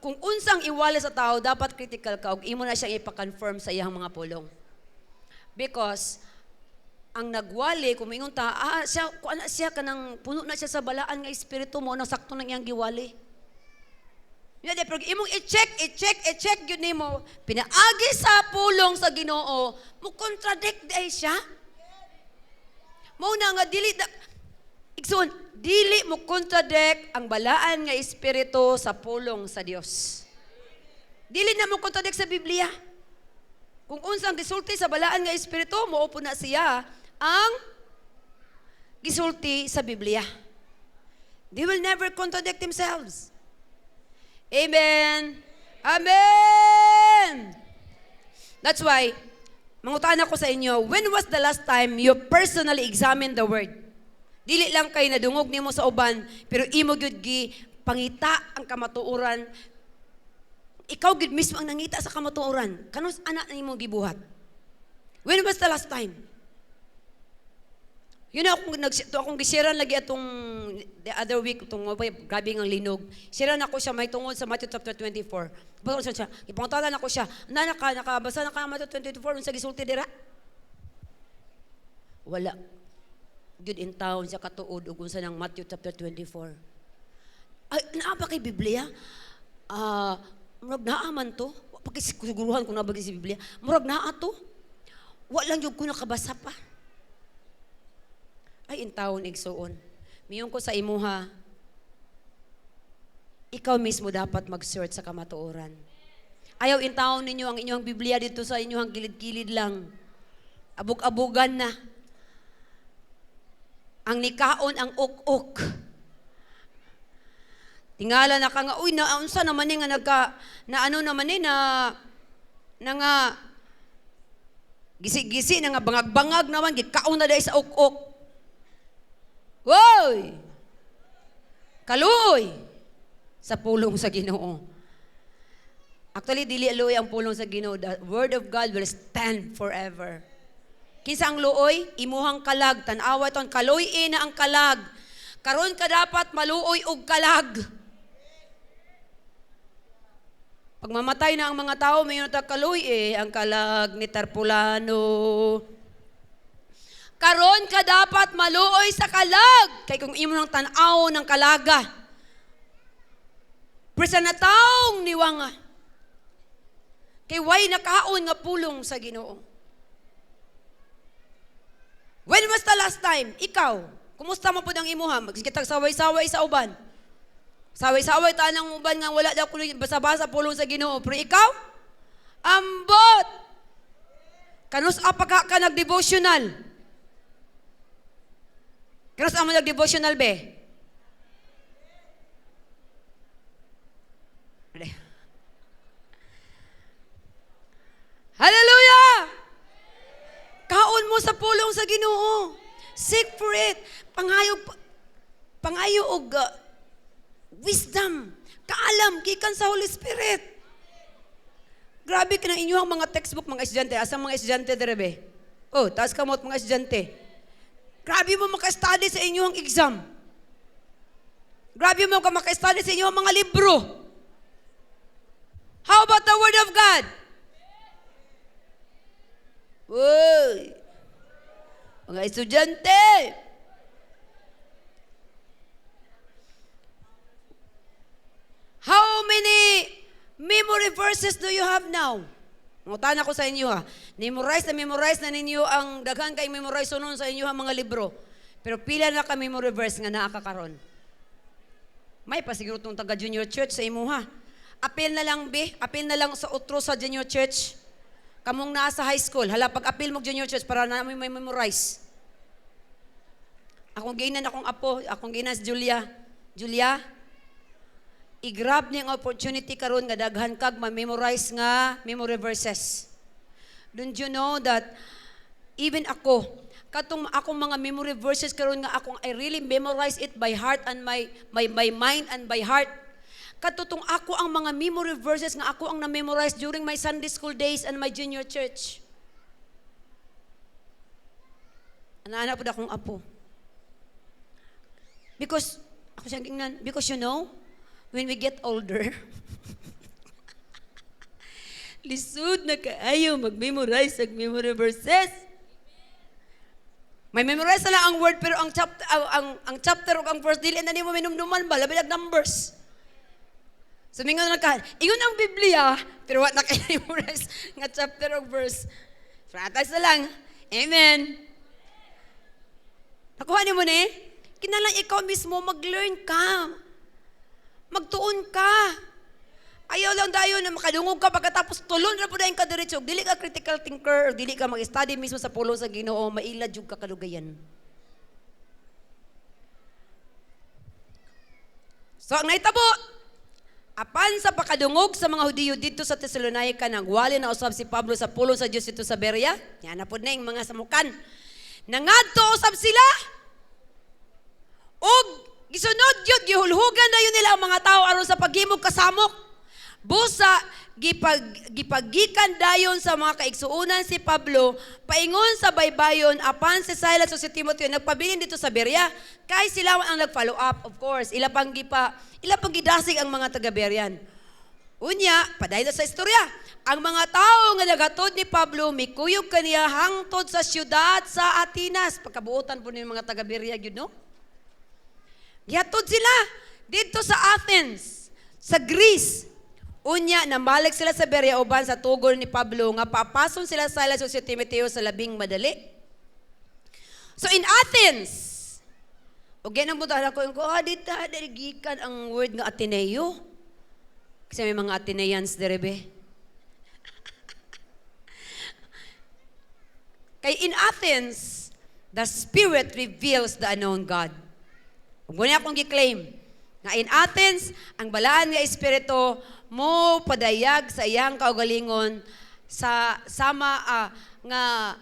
Speaker 3: Kung unsang iwala sa tao, dapat critical ka ug imo na siyang ipa-confirm sa iyang mga pulong. Because ang nagwali, kung mingon ta, siya kanang puno na siya sa balaan nga espiritu mo, nasakto nang iyang giwali. Pero imong i-check yun nimo, pinaagi sa pulong sa Ginoo, mo contradict day siya. Mo na nga dili mo contradict ang balaan nga espiritu sa pulong sa Dios. Dili na mo contradict sa Biblia. Kung unsang gisulti sa balaan nga espiritu, muupo na siya ang gisulti sa Biblia. They will never contradict themselves. Amen. Amen. That's why, mangutaan ako sa inyo, when was the last time you personally examined the Word? Dili lang kay nadungog nimo sa uban, pero imo gyud gi pangita ang kamatuoran. Ikaw gyud mismo ang nangita sa kamatuoran. Kanus anak nimo gibuhat? When was the last time? Yun na akong gisiran lagi atong the other week, itong grabe ng linog. Siran ako siya, may tungod sa Matthew chapter 24. Basta siya, ipanguntalan ako siya, nakabasa na ka Matthew 24, sa gisulti dira. Wala. Good in town siya katuod, ug unsa ng Matthew chapter 24. Ay, naa ba kay Biblia? Murag naa man to. Pakisiguruhan kung nabagi si Biblia. Murag naa to. Wa lang yung ko nakabasa pa. Ay, in taon, igsoon. Miyon ko sa imuha, ikaw mismo dapat mag-search sa kamatuoran. Ayaw in taon ninyo ang inyong Biblia dito sa inyong gilid-gilid lang. Abog-abogan na. Ang nikaon, ang uk-uk. Tingala na ka nga, uy, naunsa naman nga nga, gisi-gisi na nga, bangag-bangag naman, gikaon na dahil sa uk-uk. Woy! Kaluoy! Sa pulong sa Ginoo. Actually, dili aluoy ang pulong sa Ginoo. The word of God will stand forever. Kinsa ang luoy? Imuhang kalag. Tanawa ton, kaluoy na ang kalag. Karon ka dapat maluoy og kalag. Pag mamatay na ang mga tao, mayon ta kaluoy ang kalag ni Tarpulano. Karon ka dapat maluoy sa kalag. Kay kung imo nang tan-aw ng kalaga. Presa na taong niwanga. Kay way nakaon nga pulong sa Ginoo. When was the last time? Ikaw, kumusta mo po ang imuha? Magkitag saway-saway sa uban. Saway-saway ta nang uban nga wala daw kuno basa-basa pulong sa Ginoo. Pero ikaw, ambot. Kanus apa ka nag-devotional? Kaya saan mo nag-devotional, be? Hallelujah! Kaon mo sa pulong sa Ginoo. Seek for it. Pangayo og wisdom. Kaalam, gikan sa Holy Spirit. Grabe ka na inyong mga textbook, mga estudyante. Asang mga estudyante dere, be? Oh, taas ka mo mga estudyante. Grabe mo maka-study sa inyong exam. Grabe mo maka-study sa inyong mga libro. How about the Word of God? Uy! Mga estudyante! How many memory verses do you have now? Ngutan ako sa inyo ha. Memorize na ninyo ang daghan kay memorize nun sa inyo ha mga libro. Pero pila na ka memory verse nga nakakaron. May pa siguro itong taga junior church sa imo ha. Apil na lang sa utro sa junior church. Kamong nasa high school, hala pag apil mo junior church para na may memorize. Akong ginan akong apo, akong ginan si Julia. Julia, i-grab niya ang opportunity karon nga daghan kag ma-memorize nga memory verses. Don't you know that even ako, katong akong mga memory verses karon nga akong I really memorize it by heart and my mind and by heart. Katutong ako ang mga memory verses nga ako ang na-memorize during my Sunday school days and my junior church. Ana-ana po akong apo. Because you know, when we get older, lisod na kaayo mag-memorize ang memory verses. May memorize na lang ang word pero ang chapter o ang verse dili na nimo minumduman ba labi numbers. Sumingon na ka, ingon ang Biblia pero wa na kay memorize nga chapter o verse. Fratas na lang. Amen. Nakuha niyo mo ni? Kinalang ikaw mismo mag-learn ka. Magtuon ka. Ayaw lang dayon na makadungog ka pagkatapos tulon na po dahil ka diretso. Dili ka critical thinker, dili ka mag-study mismo sa pulong sa Ginoo, mailad yung kakalugayan. So, ang naitabo, apan sa pakadungog sa mga Hudiyo dito sa Thessalonica, nagwali na usab si Pablo sa pulong sa Diyos dito sa Berea. Yan na po na yung mga samukan. Nangadto usab sila. Og gisunod yun, gihulhugan na yun nila ang mga tao aron sa paghimog kasamok. Busa, gipagikan dayon sa mga kaigsuunan si Pablo, paingon sa baybayon, apan si Silas o si Timoteo, nagpabilin dito sa Berea, kay sila ang nag-follow up, of course. Ila pang gidasig ang mga taga-Berean. Unya, padaylo sa istorya, ang mga tao nga nagatod ni Pablo, mikuyog kaniya hangtod sa siyudad sa Atenas. Pagkabuotan po ng mga taga-Berea, yun, no? Gihatod sila dito sa Athens, sa Greece. Unya, nambalik sila sa Berea uban sa tugol ni Pablo nga papason sila sa Silas o si Timoteo sa labing madali. So in Athens, o ganang mo tayo ko, dito, daligikan ang word nga Ateneo. Kasi may mga Ateneans derebe. Kay in Athens, the Spirit reveals the unknown God. Kung ganyan akong giklaim, nga in Athens, ang balaan nga Espiritu mo padayag sa iyang kaugalingon sa sama nga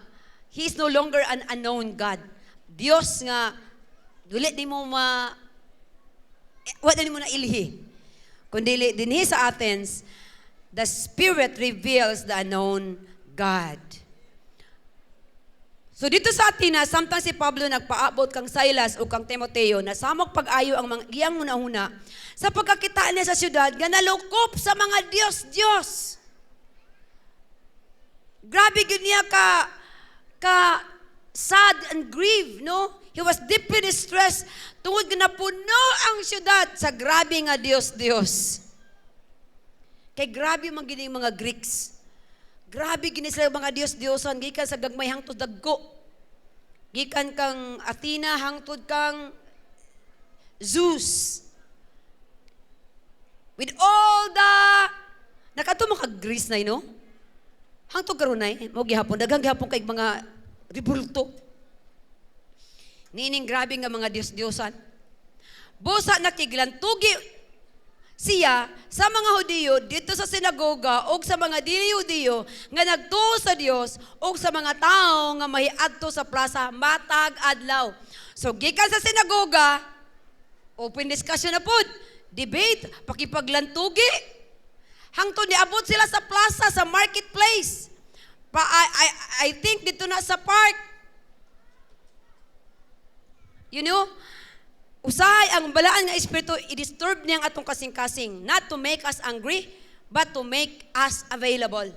Speaker 3: He is no longer an unknown God. Dios nga dili di mo wala di mo na ilhi. Kundi dinhi sa Athens, the Spirit reveals the unknown God. So dito sa Atenas, samtang si Pablo nagpaabot kang Silas o kang Timoteo, na samok pag-ayo ang mga iyang hunahuna, sa pagkakitaan niya sa syudad, nga nalukop sa mga Diyos. Grabe yun niya ka sad and grieve, no? He was deeply distressed tungod na puno ang syudad sa grabe nga Diyos. Kay grabe man gini mga Greeks. Grabe gini sila mga Diyos-Diyosan, gikan sa gagmay hangtod dagko. Gikan kang Athena hangtod kang Zeus. With all the nakato mo kag Greece na no? Hangtod karon nay mo gihapon daghang gihapon kay mga ribulto. Nining grabe nga mga Diyos-Diyosan. Busa nakiglantugi siya sa mga Hudiyo dito sa sinagoga o sa mga dili-Hudiyo nga nagtuo sa Dios o sa mga tao nga mahiadto sa plaza matag adlaw. So gikan sa sinagoga, open discussion na pod, debate, pakipaglantugi. Hangtod niabot sila sa plaza, sa marketplace. I think dito na sa park. You know, usahay ang balaan nga Espiritu, i-disturb niyang atong kasing-kasing. Not to make us angry, but to make us available.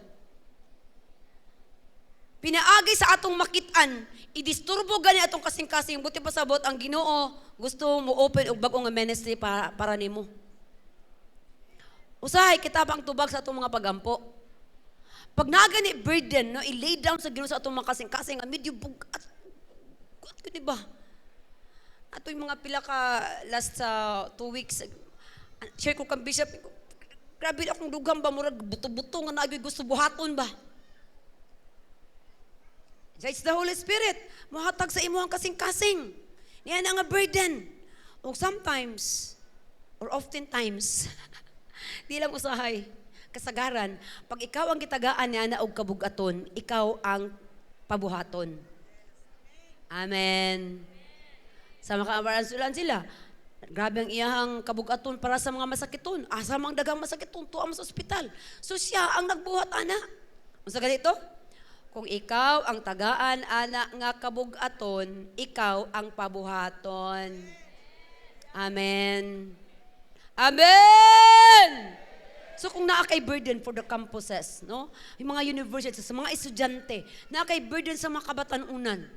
Speaker 3: Pinaagi sa atong makitaan, i-disturbo gani atong kasing-kasing. Buti pa sabot ang Ginoo, gusto mo open og bag-o nga ministry para nimo. Usahay kita bang tubag sa atong mga pagampo. Pag nagani burden, no, i-lay down sa Ginoo sa atong mga kasing-kasing, medyo bugat. Bugat ko, diba? Ato yung mga pila ka last 2 weeks, share ko kang bishop, grabe akong dugang ba, murag buto-buto nga naagay gusto buhaton ba? It's the Holy Spirit, mahatag sa imo ang kasing-kasing. Niyan ang burden. O sometimes, or oftentimes, di lang usahay, kasagaran, pag ikaw ang gitagaan niya na og kabugaton, ikaw ang pabuhaton. Amen. Sa makaamaransulan sila. Grabe ang iyahang kabugaton para sa mga masakiton. Asa mang dagang masakiton, tuwa mo sa ospital. So siya ang nagbuhat, ana. Unsa ganito? Kung ikaw ang tagaan, ana, nga kabugaton, ikaw ang pabuhaton. Amen. Amen! So kung naa kay burden for the campuses, no? Yung mga universities, sa mga estudyante, naa kay burden sa mga kabatanunan.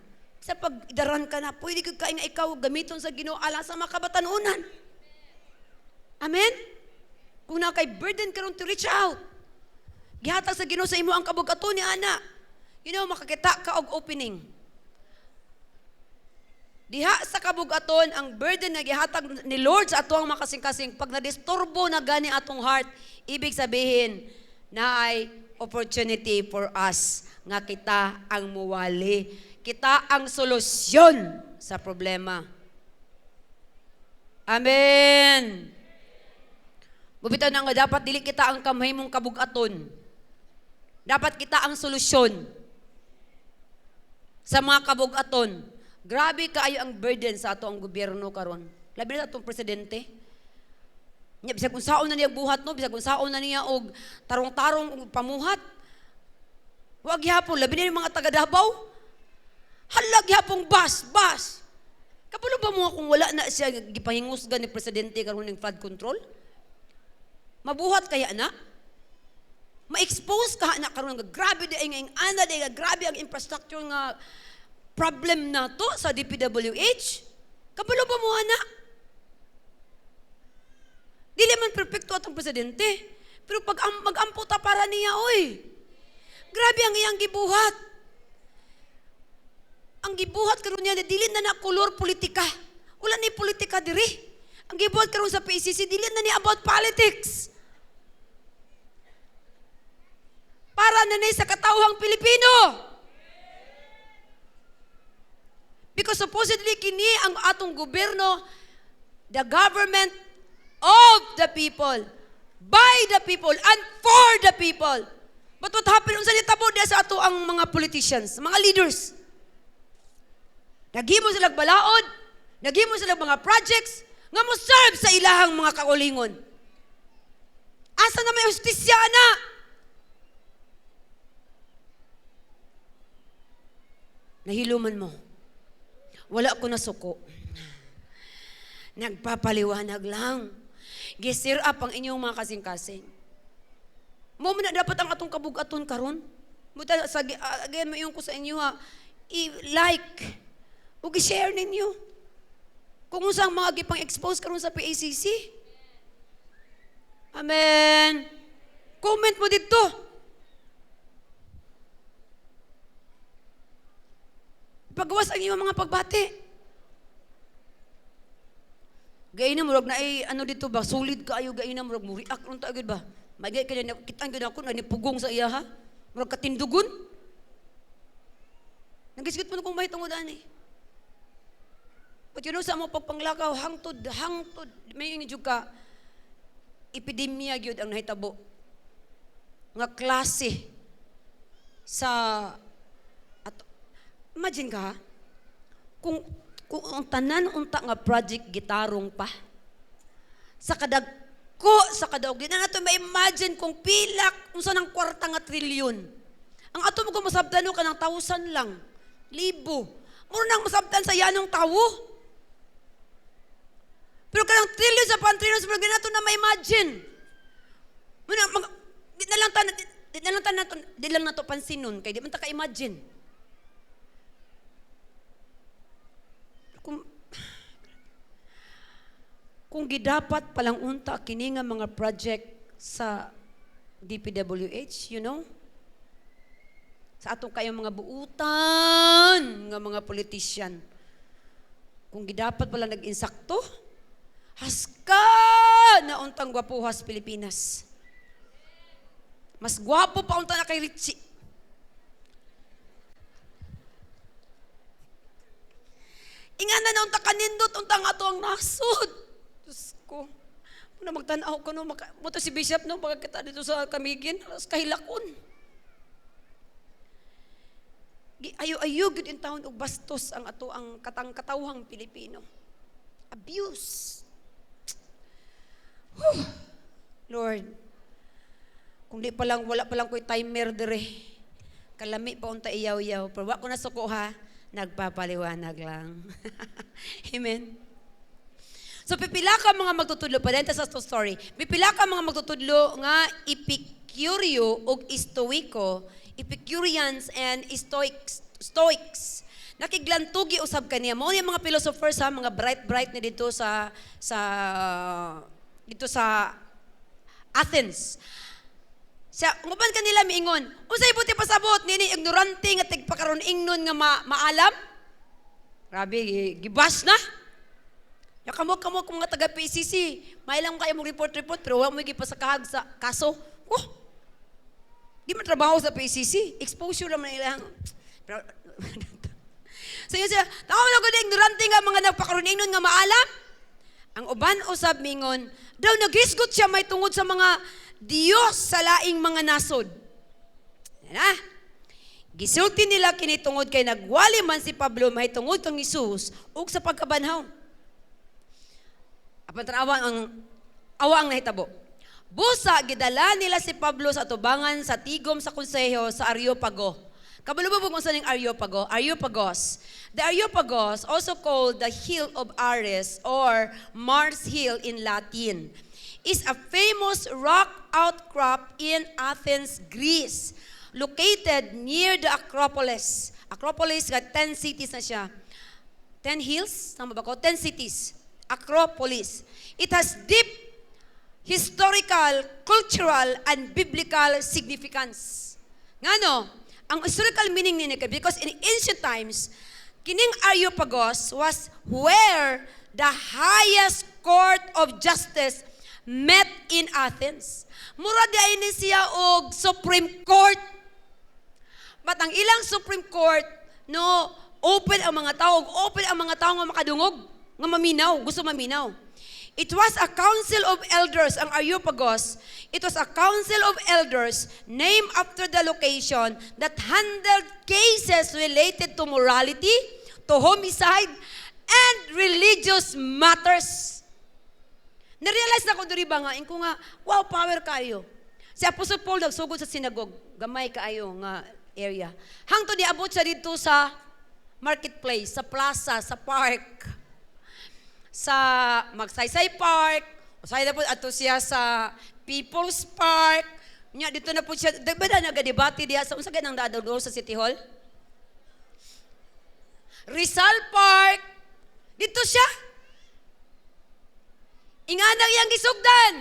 Speaker 3: Sa pagdaran ka na, pwede ka nga ikaw gamiton sa Ginoo ala sa mga kabatanunan. Amen? Kung na kay burden ka ron to reach out, gihatag sa Ginoo sa imo ang kabugaton ni ana. You know, makakita ka og opening. Diha sa kabugaton, ang burden na gihatag ni Lord sa atong makasing-kasing, pag nadisturbo na gani atong heart, ibig sabihin na ay opportunity for us nga kita ang muwali. Kita ang solusyon sa problema. Amen. Bubitaw na nga dapat dili kita ang kamay mong kabugaton. Dapat kita ang solusyon sa mga kabugaton. Grabe kaayo ang burden sa ato ang gobyerno karon. Labi na atong presidente. Nya bisag unsaon na niya buhat no, bisag unsaon na niya og tarong-tarong og pamuhat. Wa gyapon labi na yung mga taga Davao. Hala gyapong bas. Kabalo ba mo kung wala na siya gipahingusgan ni presidente karon ning flood control? Mabuhat kaya na? Ma-expose ka na karon nga grabe di nga ana di nga grabe ang infrastructure nga problem na to sa DPWH. Kabalo ba mo ana? Dili man perpekto atong presidente, pero pag mag-amputa para niya oy. Grabe ang iyang gibuhat. Ang gibuhat karon niya dili na kolor politika. Wala ni politika diri. Ang gibuhat karon sa PCC dili na ni about politics. Para na ni sa katawhang Pilipino. Because supposedly kini ang atong gobyerno, the government of the people, by the people, and for the people. But what happened? Unsa nitabo diya sa ato ang mga politicians, mga leaders? Naghimo sila balaod, naghimo sila mga projects, nga mo serve sa ilahang mga kaulingon. Asa na may justisya na? Nahiluman mo. Wala ko na suko. Nagpapaliwanag lang. Gisir up ang inyong mga kasing-kasing. Mo na dapat ang atong kabugaton karon. Muta sa again mayon ko sa inyo ha. I-like ug i-share ninyo. Kung unsang mga gipang-expose karon sa PACC. Amen. Comment mo dito. Pagawas ang inyong mga pagbati. Gay na murag na ay ano dito ba solid kaayo gay na murag mo react unta agad ba magay kay na kitang gid ako na nipugong sa iya ha murag katindugon nagisgot mo kung mahitungod ani but you know sa mo pagpanglakaw hangtod may ni jud ka epidemya gyud ang nahitabo nga klase sa imagine ka kung ang tanan unta nga project gitarong pa sa kadaog di na nato ma-imagine kung pilak unsa nang kwarta nga trilyon ang ato mo masabtan ka ng 1,000 lang libo mura nang masabtan sa yanong tawo pero kanang trilyon sa pantrilyon sa mga nato na ma-imagine di lang nato pansinon kay di man ta ka-imagine. Kung gidapat palang unta kini nga mga project sa DPWH, you know? Sa atong kayong mga buutan nga mga politician. Kung gidapat pala nag-insakto, haska na untang gwapuhas Pilipinas. Mas gwapo pa unta na kay Richie. Ingana na unta kanindot untang ato ang nasod. Diyos ko. Muna magtanaw ko no, muto si Bishop no, magkita dito sa Kamigin, alas kahilakon. Ayo gud in town og bastos ang ato ang katawhang Pilipino. Abuse. Whew. Lord, kung di pa lang, wala pa lang ko'y timer dire. Kalami pa unta iyaw-yaw. Pero wako na suko ha, nagpapaliwanag lang. Amen. So pipila ka mga magtutudlo pa dito sa story. Pipila ka mga magtutudlo nga Epicureo ug Stoico, Epicureans and Stoics. Nakiglantugi usab kaniya. Mao ni mga philosophers ha, mga bright na dito sa Athens. Sa nguban kanila miingon, unsay buti pasabot nini ignorante nga tigpakaron ingnon nga maalam? Grabe gibas na. Ya kamo kung mga taga PCC, may lang kayo mo report pero wa mo gipasakahag sa kaso. Di man trabaho sa PCC, exposure lang nila. So yun siya, tao na gud ignorante nga mga nagpakaron ingnon nga maalam. Ang uban usab mingon, daw nagisgot siya may tungod sa mga Diyos sa laing mga nasod. Na? Gisulti nila kini tungod kay nagwali man si Pablo may tungod kang Hesus ug sa pagkabanhaw. Apan tanawan Awa ang nahitabo. Busa, gidala nila si Pablo sa atubangan sa tigom sa konseho sa Areopago. Kabalo ba kung saan yung Areopago? Areopagos. The Areopagos, also called the Hill of Ares or Mars Hill in Latin, is a famous rock outcrop in Athens, Greece, located near the Acropolis. Acropolis, 10 cities na siya. 10 hills? Tama ba ko? 10 cities. Acropolis. It has deep historical, cultural, and biblical significance. Ngano, ang historical meaning ni because in ancient times, kining Areopagus was where the highest court of justice met in Athens. Mura di ni siya og Supreme Court. But ang ilang Supreme Court, no, open ang mga tao, open ang mga tao nga makadungog, nga maminaw, gusto maminaw. It was a council of elders, ang Areopagus. It was a council of elders named after the location that handled cases related to morality, to homicide, and religious matters. Na-realize na ko diri ba nga, ko nga, wow, power kayo. Si Apostle Paul nagsugod sa sinagog, gamay kaayo nga area. Hangtod diabot siya dito sa marketplace, sa plaza, sa park, sa Magsaysay Park, usay na po ato siya sa People's Park, nya dito na po siya, dagba na nagadebate diya sa unsa ganang dadalo sa City Hall? Rizal Park, dito siya. Ingana yang gisugdan.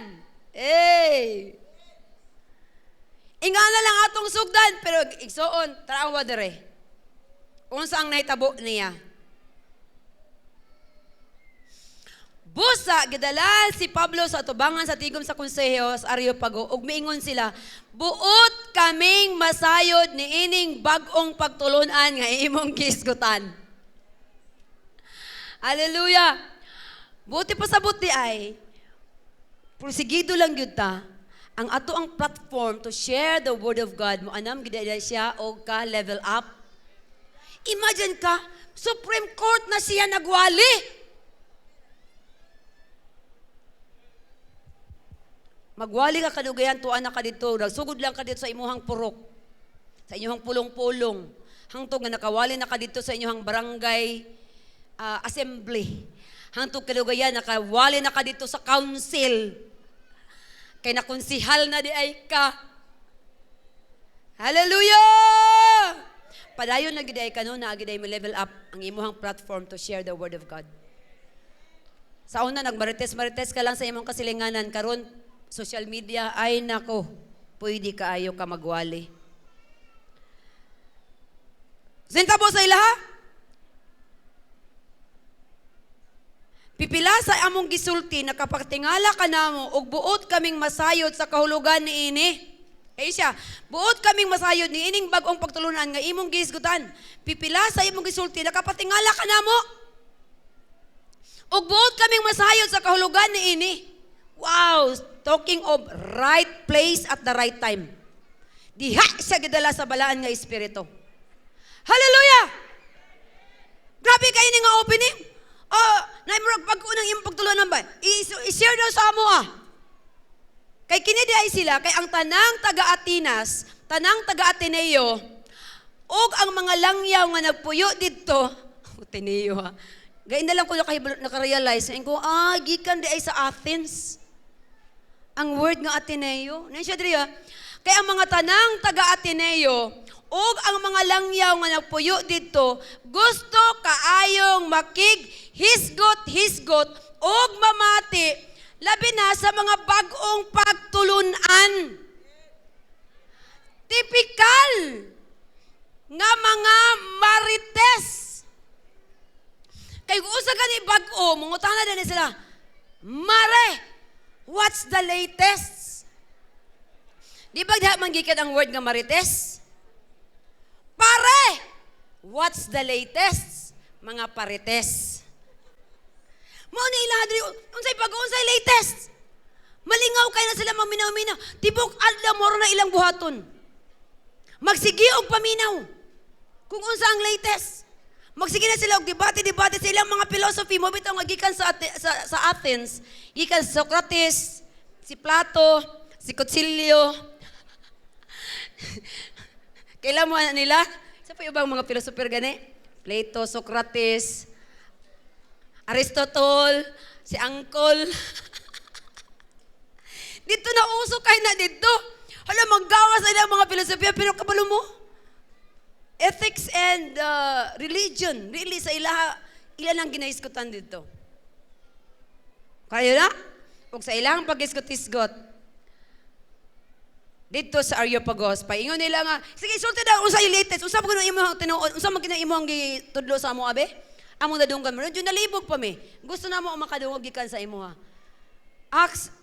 Speaker 3: Ingana lang atong sugdan, pero igsoon, tarawa dere. Unsa ang nahitabo niya? Busa, gidala si Pablo sa atubangan sa tigom sa konseho sa Areopago ug miingon sila, buot kaming masayod ni ining bag-ong pagtulunan nga imong gisgutan. Hallelujah. Buti pa sa buti ay, prosigido lang yun ta, ang ato ang platform to share the word of God, mo anam gidala siya o ka level up. Imagine ka, Supreme Court na siya nagwali. Magwali ka kanugayan, tuan na ka dito, nagsugod lang ka dito sa imuhang purok, sa inyong pulong-pulong, hangtod nga nakawali na ka dito sa inyong barangay assembly, hangtod kanugayan, nakawali na ka dito sa council, kay nakonsihal na di ay ka. Hallelujah! Padayon na giday ka no, na giday mo level up ang imuhang platform to share the word of God. Sa una, nagmarites-marites ka lang sa imong kasilinganan, karon social media, ay nako, pwede kaayo ka magwali. Sintabo sa ilaha? Pipila sa among gisulti, nakapagtingala ka namo, ug buot kaming masayod sa kahulugan ni ini. Kaya siya, buot kaming masayod ni ining bag-ong pagtulunan nga imong gisgutan. Pipila sa imong gisulti, nakapatingala ka namo, ug buot kaming masayod sa kahulugan ni ini. Wow! Talking of right place at the right time. Diha siya gidala sa balaan nga espiritu. Hallelujah! Grabe kayo ni nga opening. Naimurag pag-unang imong pagtulunan ba? I-share daw sa amo Kay kini di ay sila, kay ang tanang taga-Atinas, tanang taga-Ateneo, og ang mga langyaw nga nagpuyo dito, Ateneo Gayon na lang ko nakarealize, ko, gikan di ay sa Athens. Ang word nga Ateneo. Nandiyan diri kaya ang mga tanang taga-Ateneo ug ang mga langyaw nga nagpuyo dito gusto kaayong hisgot ug mamati labi na sa mga bag-ong pagtulunan. Typical nga mga marites. Kay usa gani bag-o mangutana din sila, Mare, what's the latest? Di ba diha manggikan ang word nga marites? Pare! What's the latest? Mga parites. Mao ni ila diri unsay pag-unsay latest? Malingaw kay na sila maminaw-minaw. Tibok adlaw mo na ilang buhaton. Magsigi og paminaw. Kung unsa ang latest? Magsige na sila og debate sa ilang mga philosophy mo bitaw nga gikan sa Athens, gikan sa Socrates, si Plato, si Kutsilyo. Kailan mo nila? Sa pa ibang mga philosopher gani? Plato, Socrates, Aristotle, si Angkol. Dito na uso kayo na dito. Hala, maggawa sa ilang mga filosofiya, pero kabalo mo? Ethics and religion, really, sa ilan ang ginaiskutan dito. Kaya na? Huwag sa ilang pag-iskot-isgot. Dito sa Areopagus, paingon nila nga, sige, sulti na, unsa yung latest, unsa mo imo tinuod, unsa mo imo ang gitudlo sa amo, abe? Among nadunggan mo, yun nalibog pa mi. Gusto na mo makadungog gikan sa imo ha. Acts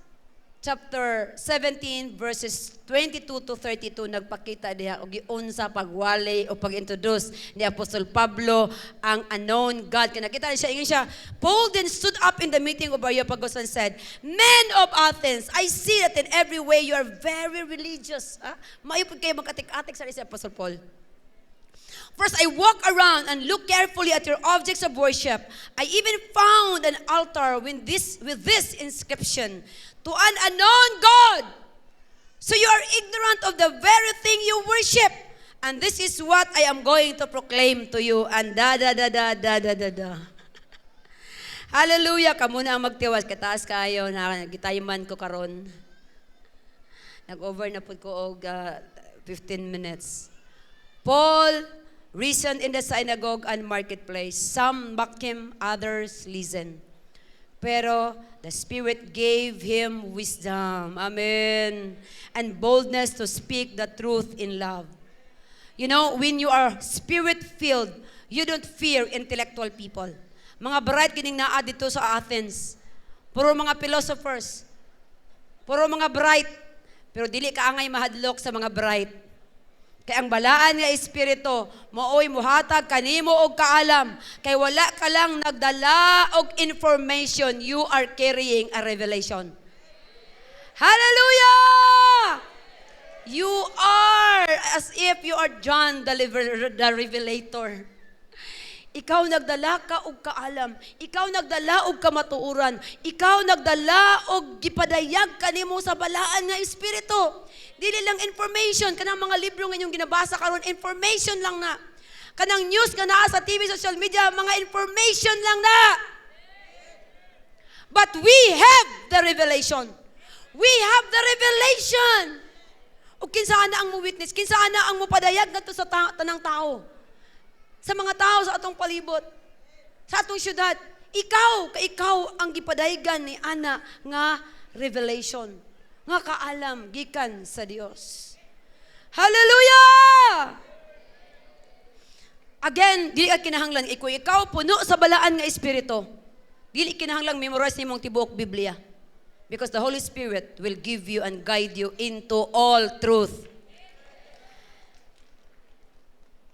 Speaker 3: chapter 17 verses 22 to 32 nagpakita diha og giunsa pagwali o pag-introduce ni Apostol Pablo ang unknown God. Kaya nakita siya, ingin siya, Paul then stood up in the meeting of Areopagus and said, Men of Athens, I see that in every way you are very religious. Maayod kayo magkatik-atik sa si Apostol Paul. First, I walk around and look carefully at your objects of worship. I even found an altar with this inscription, to an unknown God. So you are ignorant of the very thing you worship. And this is what I am going to proclaim to you. And da. Hallelujah. Kamu na ang magtiwas. Kataas kayo. Gitayaman ko karon. Nag-over na po ko og 15 minutes. Paul reasoned in the synagogue and marketplace. Some mocked him, others listened. Pero the Spirit gave him wisdom. Amen. And boldness to speak the truth in love. You know, when you are Spirit-filled, you don't fear intellectual people. Mga bright kining naa dito sa Athens. Puro mga philosophers. Puro mga bright. Pero dili ka angay mahadlok sa mga bright. Kay ang balaan nga espiritu, mooy muhatag kanimo og kaalam. Kay wala ka lang nagdala og information, you are carrying a revelation. Hallelujah! You are as if you are John the Revelator. Ikaw nagdala ka og kaalam. Ikaw nagdala og kamatuoran. Ikaw nagdala og gipadayag kanimo sa balaan nga espiritu. Dili lang information, kanang mga libro nga inyong ginabasa karon, information lang na. Kanang news nga naa sa TV, social media, mga information lang na. But we have the revelation. We have the revelation. O kinsaan na ang mo-witness, kinsaan na ang mo-padayag na to sa tanang tao. Sa mga tao sa atong palibot, sa atong syudad. Ikaw ang gipadayagan ni Ana nga revelation. Nga kaalam gikan sa Dios. Hallelujah! Again, dili ka kinahanglan ikaw puno sa balaan nga espiritu. Dili kinahanglan memorize nimong tibuok Biblia. Because the Holy Spirit will give you and guide you into all truth.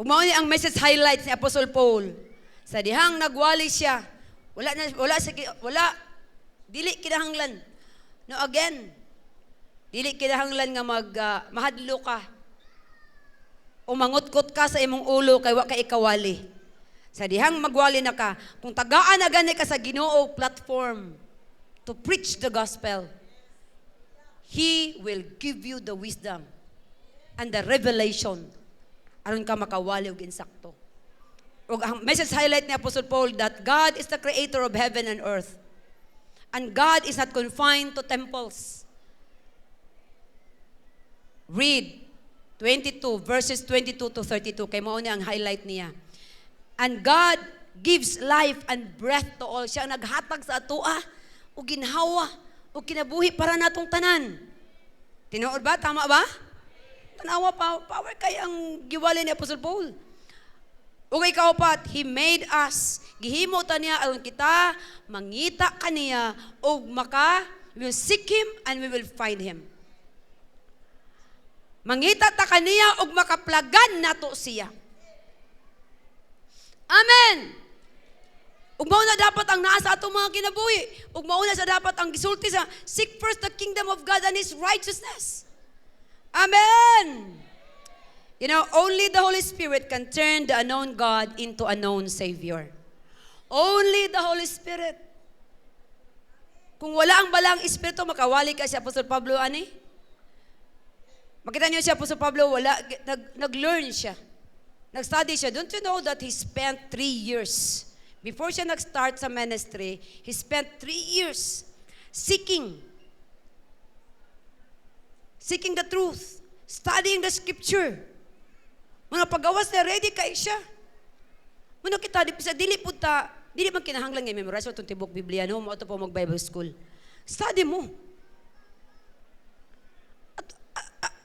Speaker 3: Umao ni ang message highlights ni Apostle Paul. Sa dihang nagwali siya, dili kinahanglan. No, again, dili kinahanglan nga mahadlo ka o mangutkot ka sa imong ulo kay wa ka ikawali. Sa dihang magwali na ka, kung tagaan na gani ka sa Ginoo platform to preach the gospel, He will give you the wisdom and the revelation aron ka makawali og insakto. Og ang message highlight ni Apostle Paul that God is the creator of heaven and earth. And God is not confined to temples. Read 22 verses 22 to 32 kay mao ni ang highlight niya. And God gives life and breath to all. Siya ang naghatag sa atoa o ginhawa o kinabuhi para natong tanan. Tinuod ba? Tama ba? Tanawa power kay ang giwali ni Apostle Paul. O ikaw pat, He made us. Gihimo ta niya aron kita mangita kaniya o we'll seek Him and we will find Him. Mangita ta kaniya og makaplagan nato siya. Amen. Ug mao na dapat ang naa sa atong mga kinabuhi. Ug mao na sa dapat ang gisulti sa seek first the kingdom of God and His righteousness. Amen. You know, only the Holy Spirit can turn the unknown God into a known Savior. Only the Holy Spirit. Kung wala ang balang espiritu, makawali ka si Apostol Pablo, ani? Makita niyo si Apostol Pablo, nag-learn siya. Nag-study siya. Don't you know that he spent 3 years? Before siya nag-start sa ministry, he spent 3 years seeking the truth, studying the scripture. Mga pagawas na ready kay siya. Muna kita, sa dili man kinahanglan nga memorize mo itong tibok Biblia, no? Mauto po mag-Bible school. Study mo.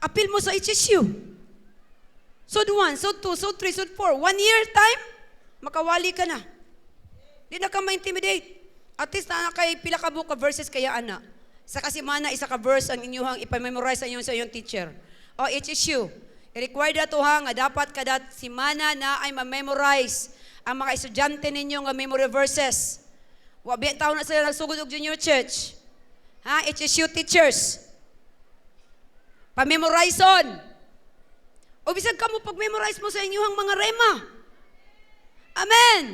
Speaker 3: Appeal mo sa HSU. Sod 1, Sod 2, Sod 3, Sod 4. 1 year time, makawali ka na. Di na ka ma-intimidate. At least na kay pila ka book ka verses kaya ana. Sa kasimana, isa ka verse ang inyong ipamemorize sa inyong teacher. O HSU, i-require to ha nga dapat kada simana na ay ma-memorize ang mga estudyante ninyo nga memory verses. Wabi taon na sila nagsugod og junior church. Ha, HSU teachers. Pa-memorize on. O bisag ka mo pag-memorize mo sa inyong mga rema. Amen.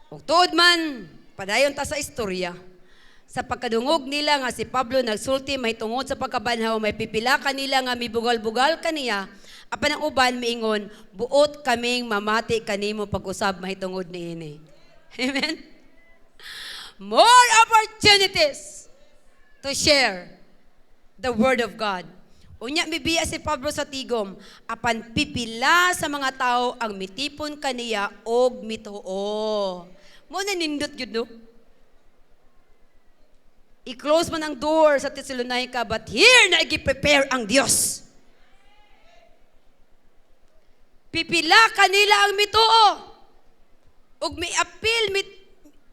Speaker 3: Ug tuod man, padayon ta sa istorya. Sa pagkadungog nila nga si Pablo nagsulti mahitungod sa pagkabanhaw, may pipila kanila nga mibugal-bugal kaniya, apan ang uban miingon, buot kaming mamati kanimo pag-usab mahitungod niini. Amen? More opportunities to share the Word of God. Unya mibiya si Pablo sa tigom, apan pipila sa mga tao ang mitipon kaniya og mituo. Mo na nindot yun, no? I-close man ang door sa Thessalonica, but here na i-prepare ang Diyos. Pipila kanila ang mituo. Ug mi-appeal,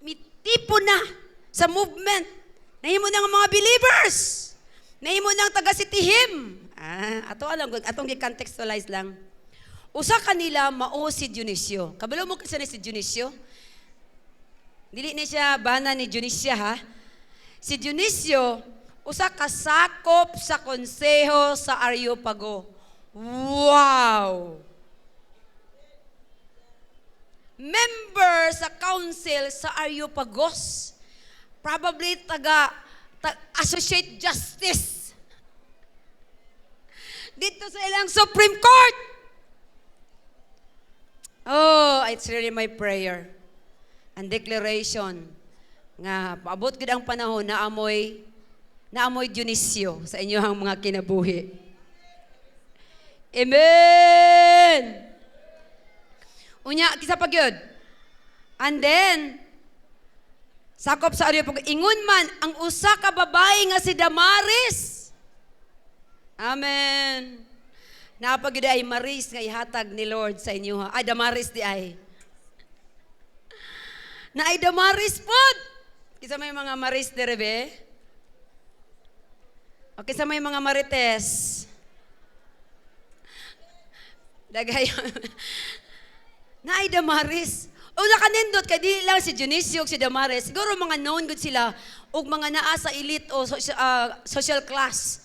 Speaker 3: mitipo na sa movement. Nahimo na nga mga believers. Nahimo na ang taga-sitihim. Atong gi-contextualize lang. Usa kanila mao si Dionisio. Kabalo mo kasi ni si Dionisio? Dili ni siya bana ni Dionisia, ha? Si Dionisio, usa ka sakop sa konseho sa Areopago. Wow! Member sa council sa Areopagos. Probably associate justice. Dito sa ilang Supreme Court. Oh, it's really my prayer and declaration nga paabot gid ang panahon na amoy Dionisio sa inyong mga kinabuhi. Amen. Unya kisa pagyud. And then sakop sa Areopago ingon man ang usa ka babae nga si Damaris. Amen. Napagid ay Maris nga ihatag ni Lord sa inyo. Ay Damaris di ay. Na ay Damaris pod. Kisa may mga Maris derebe? O kisa may mga Marites? Dagay. Na ay Damaris. O nakanindot kay di lang si Dionisio si Damaris. Siguro mga known good sila ug mga naa sa elite o social class.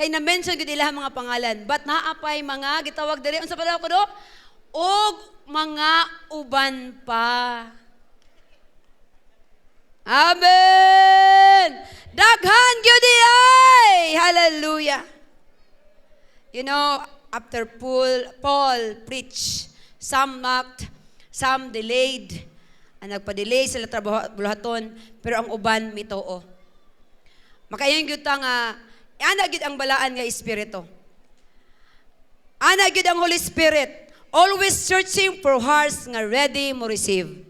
Speaker 3: Kay na-mention gud ilang mga pangalan. But naapay mga gitawag diri unsa pa daw ko do? Og mga uban pa. Amen! Daghan gyud ay! Hallelujah! You know, after Paul preached, some mocked, some delayed. Ang nagpa-delay sila trabahaton, pero ang uban mitoo. Makayon gyud ta nga ana gyud ang balaan nga espiritu. Ana gyud ang Holy Spirit, always searching for hearts nga ready mo receive.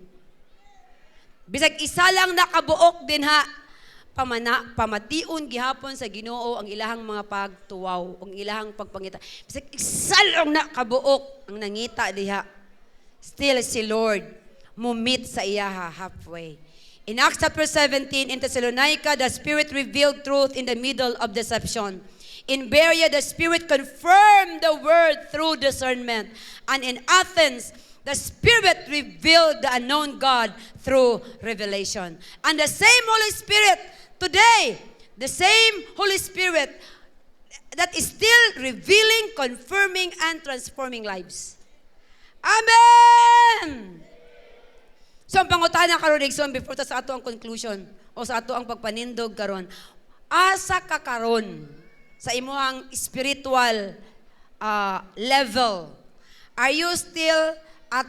Speaker 3: Bisag isa lang nakabuok din ha, pamation gihapon sa Ginoo ang ilahang mga pagtuwaw, ang ilahang pagpangita. Bisag isa lang nakabuok ang nangita diha. Still si Lord mumit sa iyaha halfway. In Acts chapter 17 in Thessalonica, the Spirit revealed truth in the middle of deception. In Berea, the Spirit confirmed the word through discernment. And in Athens, the Spirit revealed the unknown God through revelation. And the same Holy Spirit today, the same Holy Spirit that is still revealing, confirming, and transforming lives. Amen! So ang pangutana karon Igsoon before ta sa ato ang conclusion o sa ato ang pagpanindog karon. Asa ka karon sa imong spiritual level? Are you still at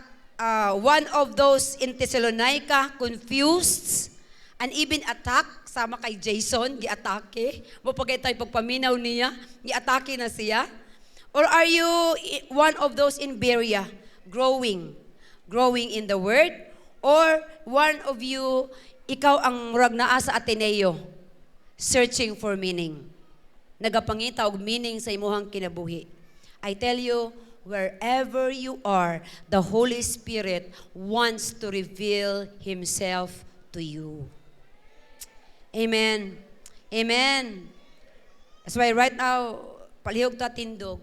Speaker 3: one of those in Thessalonica confused and even attacked? Sama kay Jason, giatake. Mo pagay tayo pagpaminaw niya, giatake na siya. Or are you one of those in Berea, growing in the Word? Or one of you, ikaw ang murag naa sa Ateneo, searching for meaning. Nagapangita og meaning sa imuhang kinabuhi. I tell you, wherever you are, the Holy Spirit wants to reveal Himself to you. Amen. Amen. That's why right now, palihog ta tindog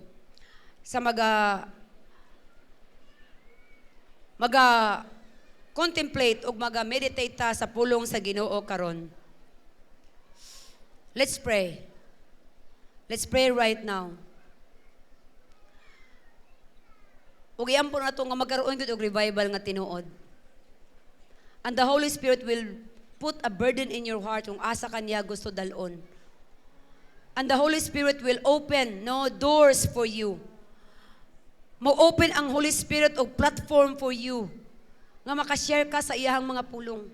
Speaker 3: sa contemplate o meditate ta sa pulong sa Ginoo karon. Let's pray. Let's pray right now. Ug iampo nato nga magkaroon gid og revival nga tinuod. And the Holy Spirit will put a burden in your heart kung asa kaniya gusto dalon. And the Holy Spirit will open doors for you. Mo-open ang Holy Spirit og platform for you nga makashare ka sa iyahang mga pulong.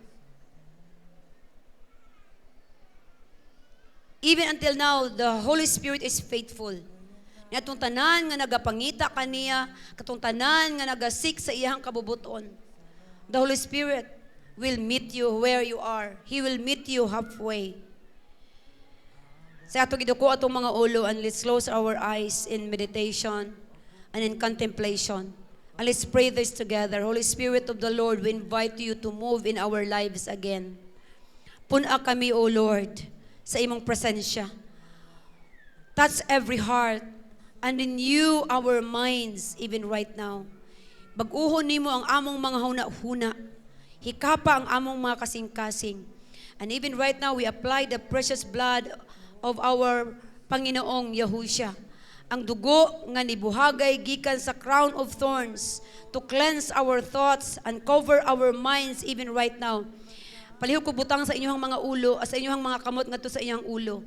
Speaker 3: Even until now, the Holy Spirit is faithful. Katong tanan nga nagapangita kaniya, katong tanan nga nagasik sa iyahang kabubuton. The Holy Spirit will meet you where you are. He will meet you halfway. Sa ato giduko atong mga ulo, and let's close our eyes in meditation and in contemplation. And let's pray this together. Holy Spirit of the Lord, we invite you to move in our lives again. Puna kami, O Lord, sa imong presensya. Touch every heart and renew our minds even right now. Bag-uhon nimo ang among mga huna-huna. Hikapa ang among mga kasing-kasing. And even right now, we apply the precious blood of our Panginoong Yahushua. Ang dugo nga nibuhagay gikan sa crown of thorns to cleanse our thoughts and cover our minds even right now. Palihog ko butang sa inyong mga ulo, sa inyong mga kamot ngadto sa inyong ulo.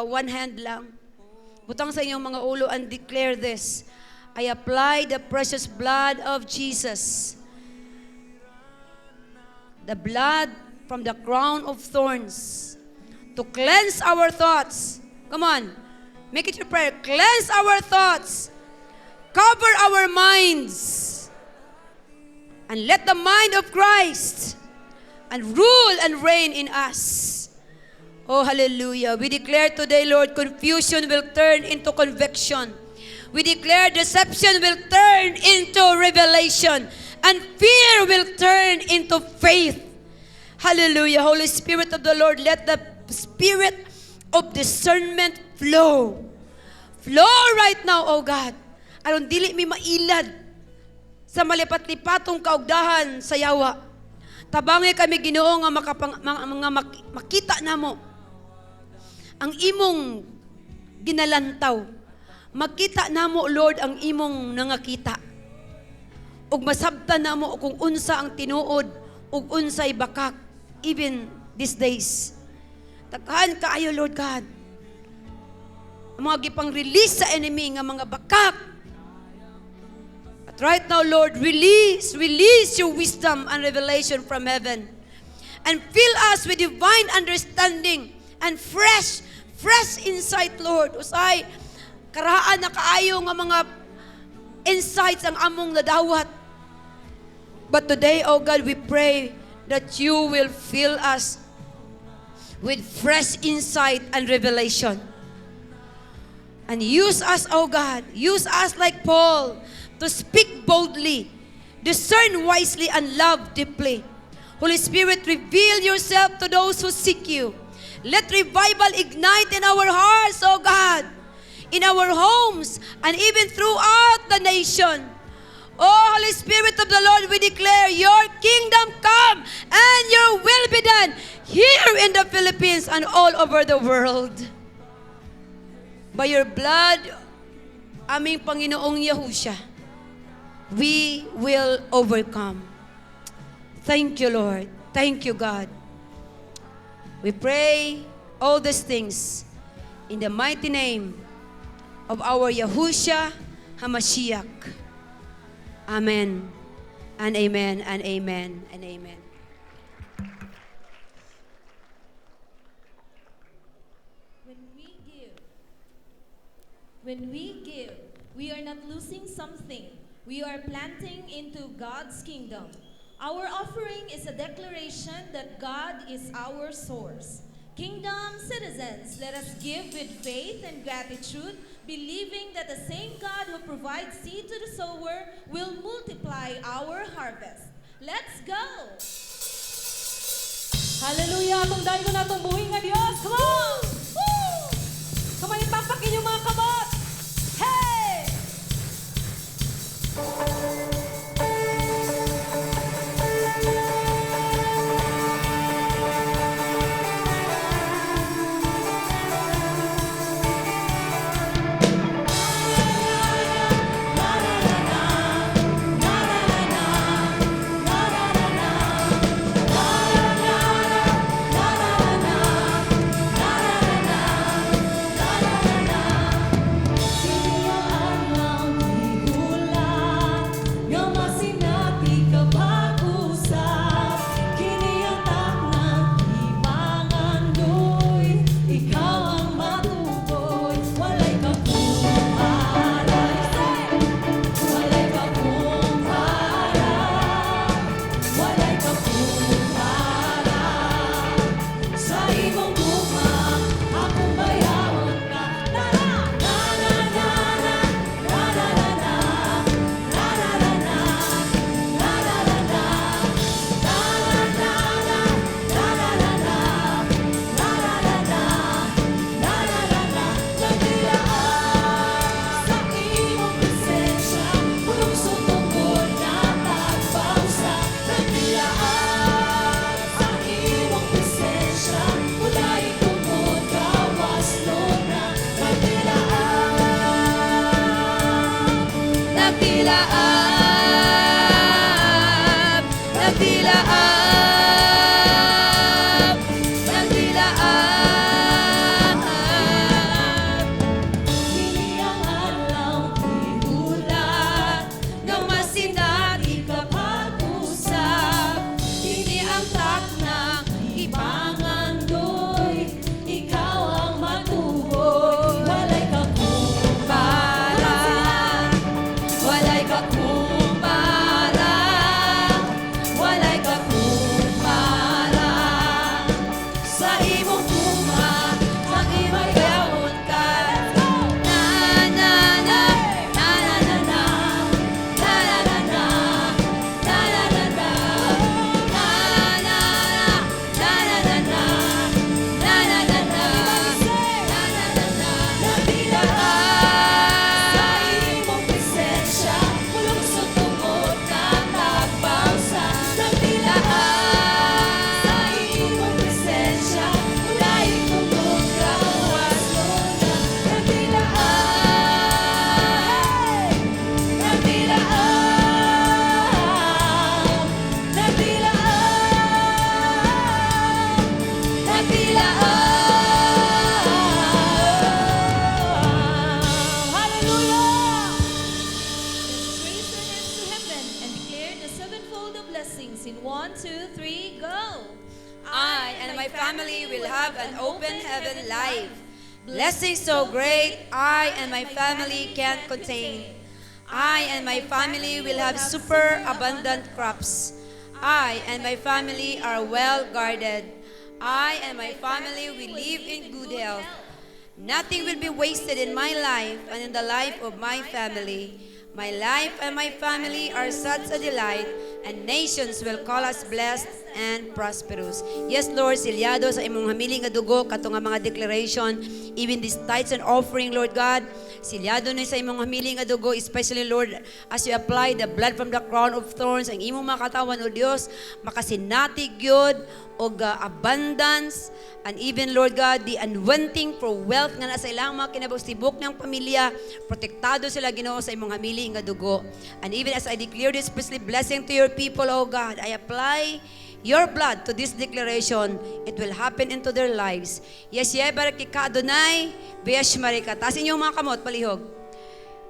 Speaker 3: One hand lang. Butang sa inyong mga ulo and declare this. I apply the precious blood of Jesus. The blood from the crown of thorns to cleanse our thoughts. Come on. Make it your prayer. Cleanse our thoughts. Cover our minds. And let the mind of Christ and rule and reign in us. Oh, hallelujah. We declare today, Lord, confusion will turn into conviction. We declare deception will turn into revelation. And fear will turn into faith. Hallelujah. Holy Spirit of the Lord, let the spirit of discernment flow. Flow right now, oh God. Aron dili mi mailad sa malipat-lipatong kaugdahan sa yawa. Tabangi kami Ginoo nga makita namo ang imong ginalantaw. Makita namo, Lord, ang imong nangakita. Ug masabtan namo kung unsa ang tinuod ug unsay bakak even these days. Taghan kaayo, Lord God. Ang mga gipang-release sa enemy nga mga bakak. But right now, Lord, release your wisdom and revelation from heaven. And fill us with divine understanding and fresh insight, Lord. Usay, karahaan na kaayo nga mga insights ang among nadawat. But today, oh God, we pray that you will fill us with fresh insight and revelation. And use us, oh God, use us like Paul to speak boldly, discern wisely, and love deeply. Holy Spirit, reveal yourself to those who seek you. Let revival ignite in our hearts, oh God, in our homes, and even throughout the nation. Oh, Holy Spirit of the Lord, we declare your kingdom come and your will be done here in the Philippines and all over the world. By your blood, aming Panginoong Yahushua, we will overcome. Thank you, Lord. Thank you, God. We pray all these things in the mighty name of our Yahushua HaMashiach. Amen and amen and amen and amen.
Speaker 4: When we give, we are not losing something. We are planting into God's kingdom. Our offering is a declaration that God is our source. Kingdom citizens, let us give with faith and gratitude, believing that the same God who provides seed to the sower will multiply our harvest. Let's go!
Speaker 5: Hallelujah! Atong dahil ko na itong buhay nga Diyos. Come on! Woo! Come on, itapakin yung mga kamot! Hey!
Speaker 3: Blessings so great, I and my family can't contain. I and my family will have super abundant crops. I and my family are well guarded. I and my family will live in good health. Nothing will be wasted in my life and in the life of my family. My life and my family are such a delight, and nations will call us blessed and prosperous. Yes, Lord, silyado sa imong hamiling nga dugo, kato nga mga declaration, even these tithes and offering, Lord God, silyado na sa imong hamiling nga dugo, especially, Lord, as you apply the blood from the crown of thorns, ang imong mga katawan, O Dios, makasinatig yun, o abundance, and even, Lord God, the anointing for wealth nga nasa ilang mga kinabustibok ng pamilya, protektado sila, Ginoo, sa imong hamili nga dugo. And even as I declare this priestly blessing to your people, O God, I apply your blood to this declaration. It will happen into their lives. Yes, yebar kika Adonai, beyash mareka. Tasin yung mga kamot, palihog.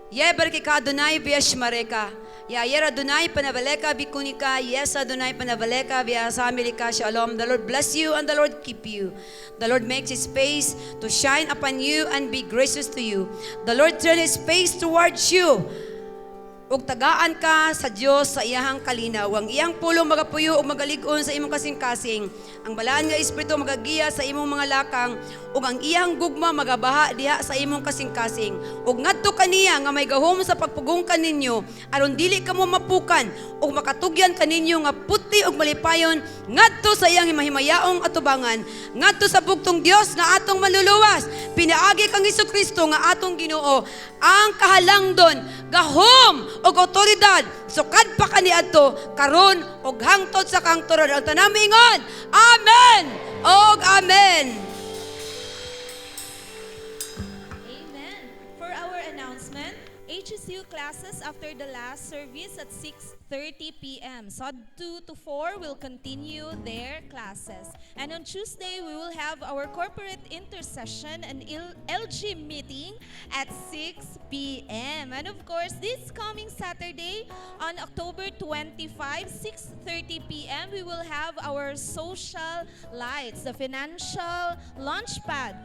Speaker 3: Yebar kika Adonai, beyash mareka. Ya yer Adonai panavaleka bikunika, yes Adonai panavaleka via Amerika shalom. The Lord bless you and the Lord keep you. The Lord makes His face to shine upon you and be gracious to you. The Lord turn His face towards you. Ug tagaan ka sa Dios sa iyahang kalinaw. Ang iyang pulong magapuyo ug magalig-on sa imong kasing-kasing. Ang balaan nga espiritu magagiya sa imong mga lakang ug ang iyang gugma magabaha diha sa imong kasing-kasing. Ug ngadto kaniya nga may gahom sa pagpugong kaninyo aron dili kamo mapukan ug makatugyan kaninyo nga puti ug malipayon ngadto sa iyang himahimayaong atubangan. Ngadto sa bugtong Dios nga atong manluluwas. Pinaagi kang Hesukristo nga atong Ginoo. Ang kahalangdon gahom og otoridad sukad pa kaniadto karon og hangtod sa kangturan ang tanang miingon amen og amen.
Speaker 4: Amen. For our announcement, HSU classes after the last service at 6:30 p.m. So 2 to 4 will continue their classes. And on Tuesday, we will have our corporate intercession and LG meeting at 6 p.m. And of course, this coming Saturday on October 25, 6:30 p.m., we will have our social lights, the financial launchpad.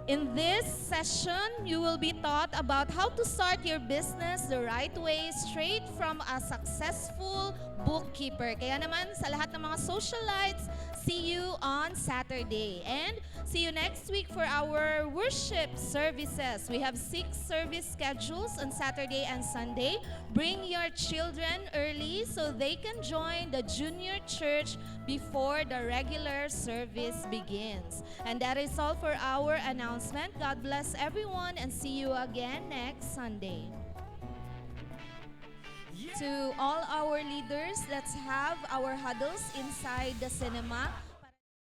Speaker 4: In this session, you will be taught about how to start your business the right way, straight from a successful bookkeeper. Kaya naman, sa lahat ng mga socialites, see you on Saturday. And see you next week for our worship services. We have 6 service schedules on Saturday and Sunday. Bring your children early so they can join the junior church before the regular service begins. And that is all for our announcement. God bless everyone and see you again next Sunday. To all our leaders, let's have our huddles inside the cinema.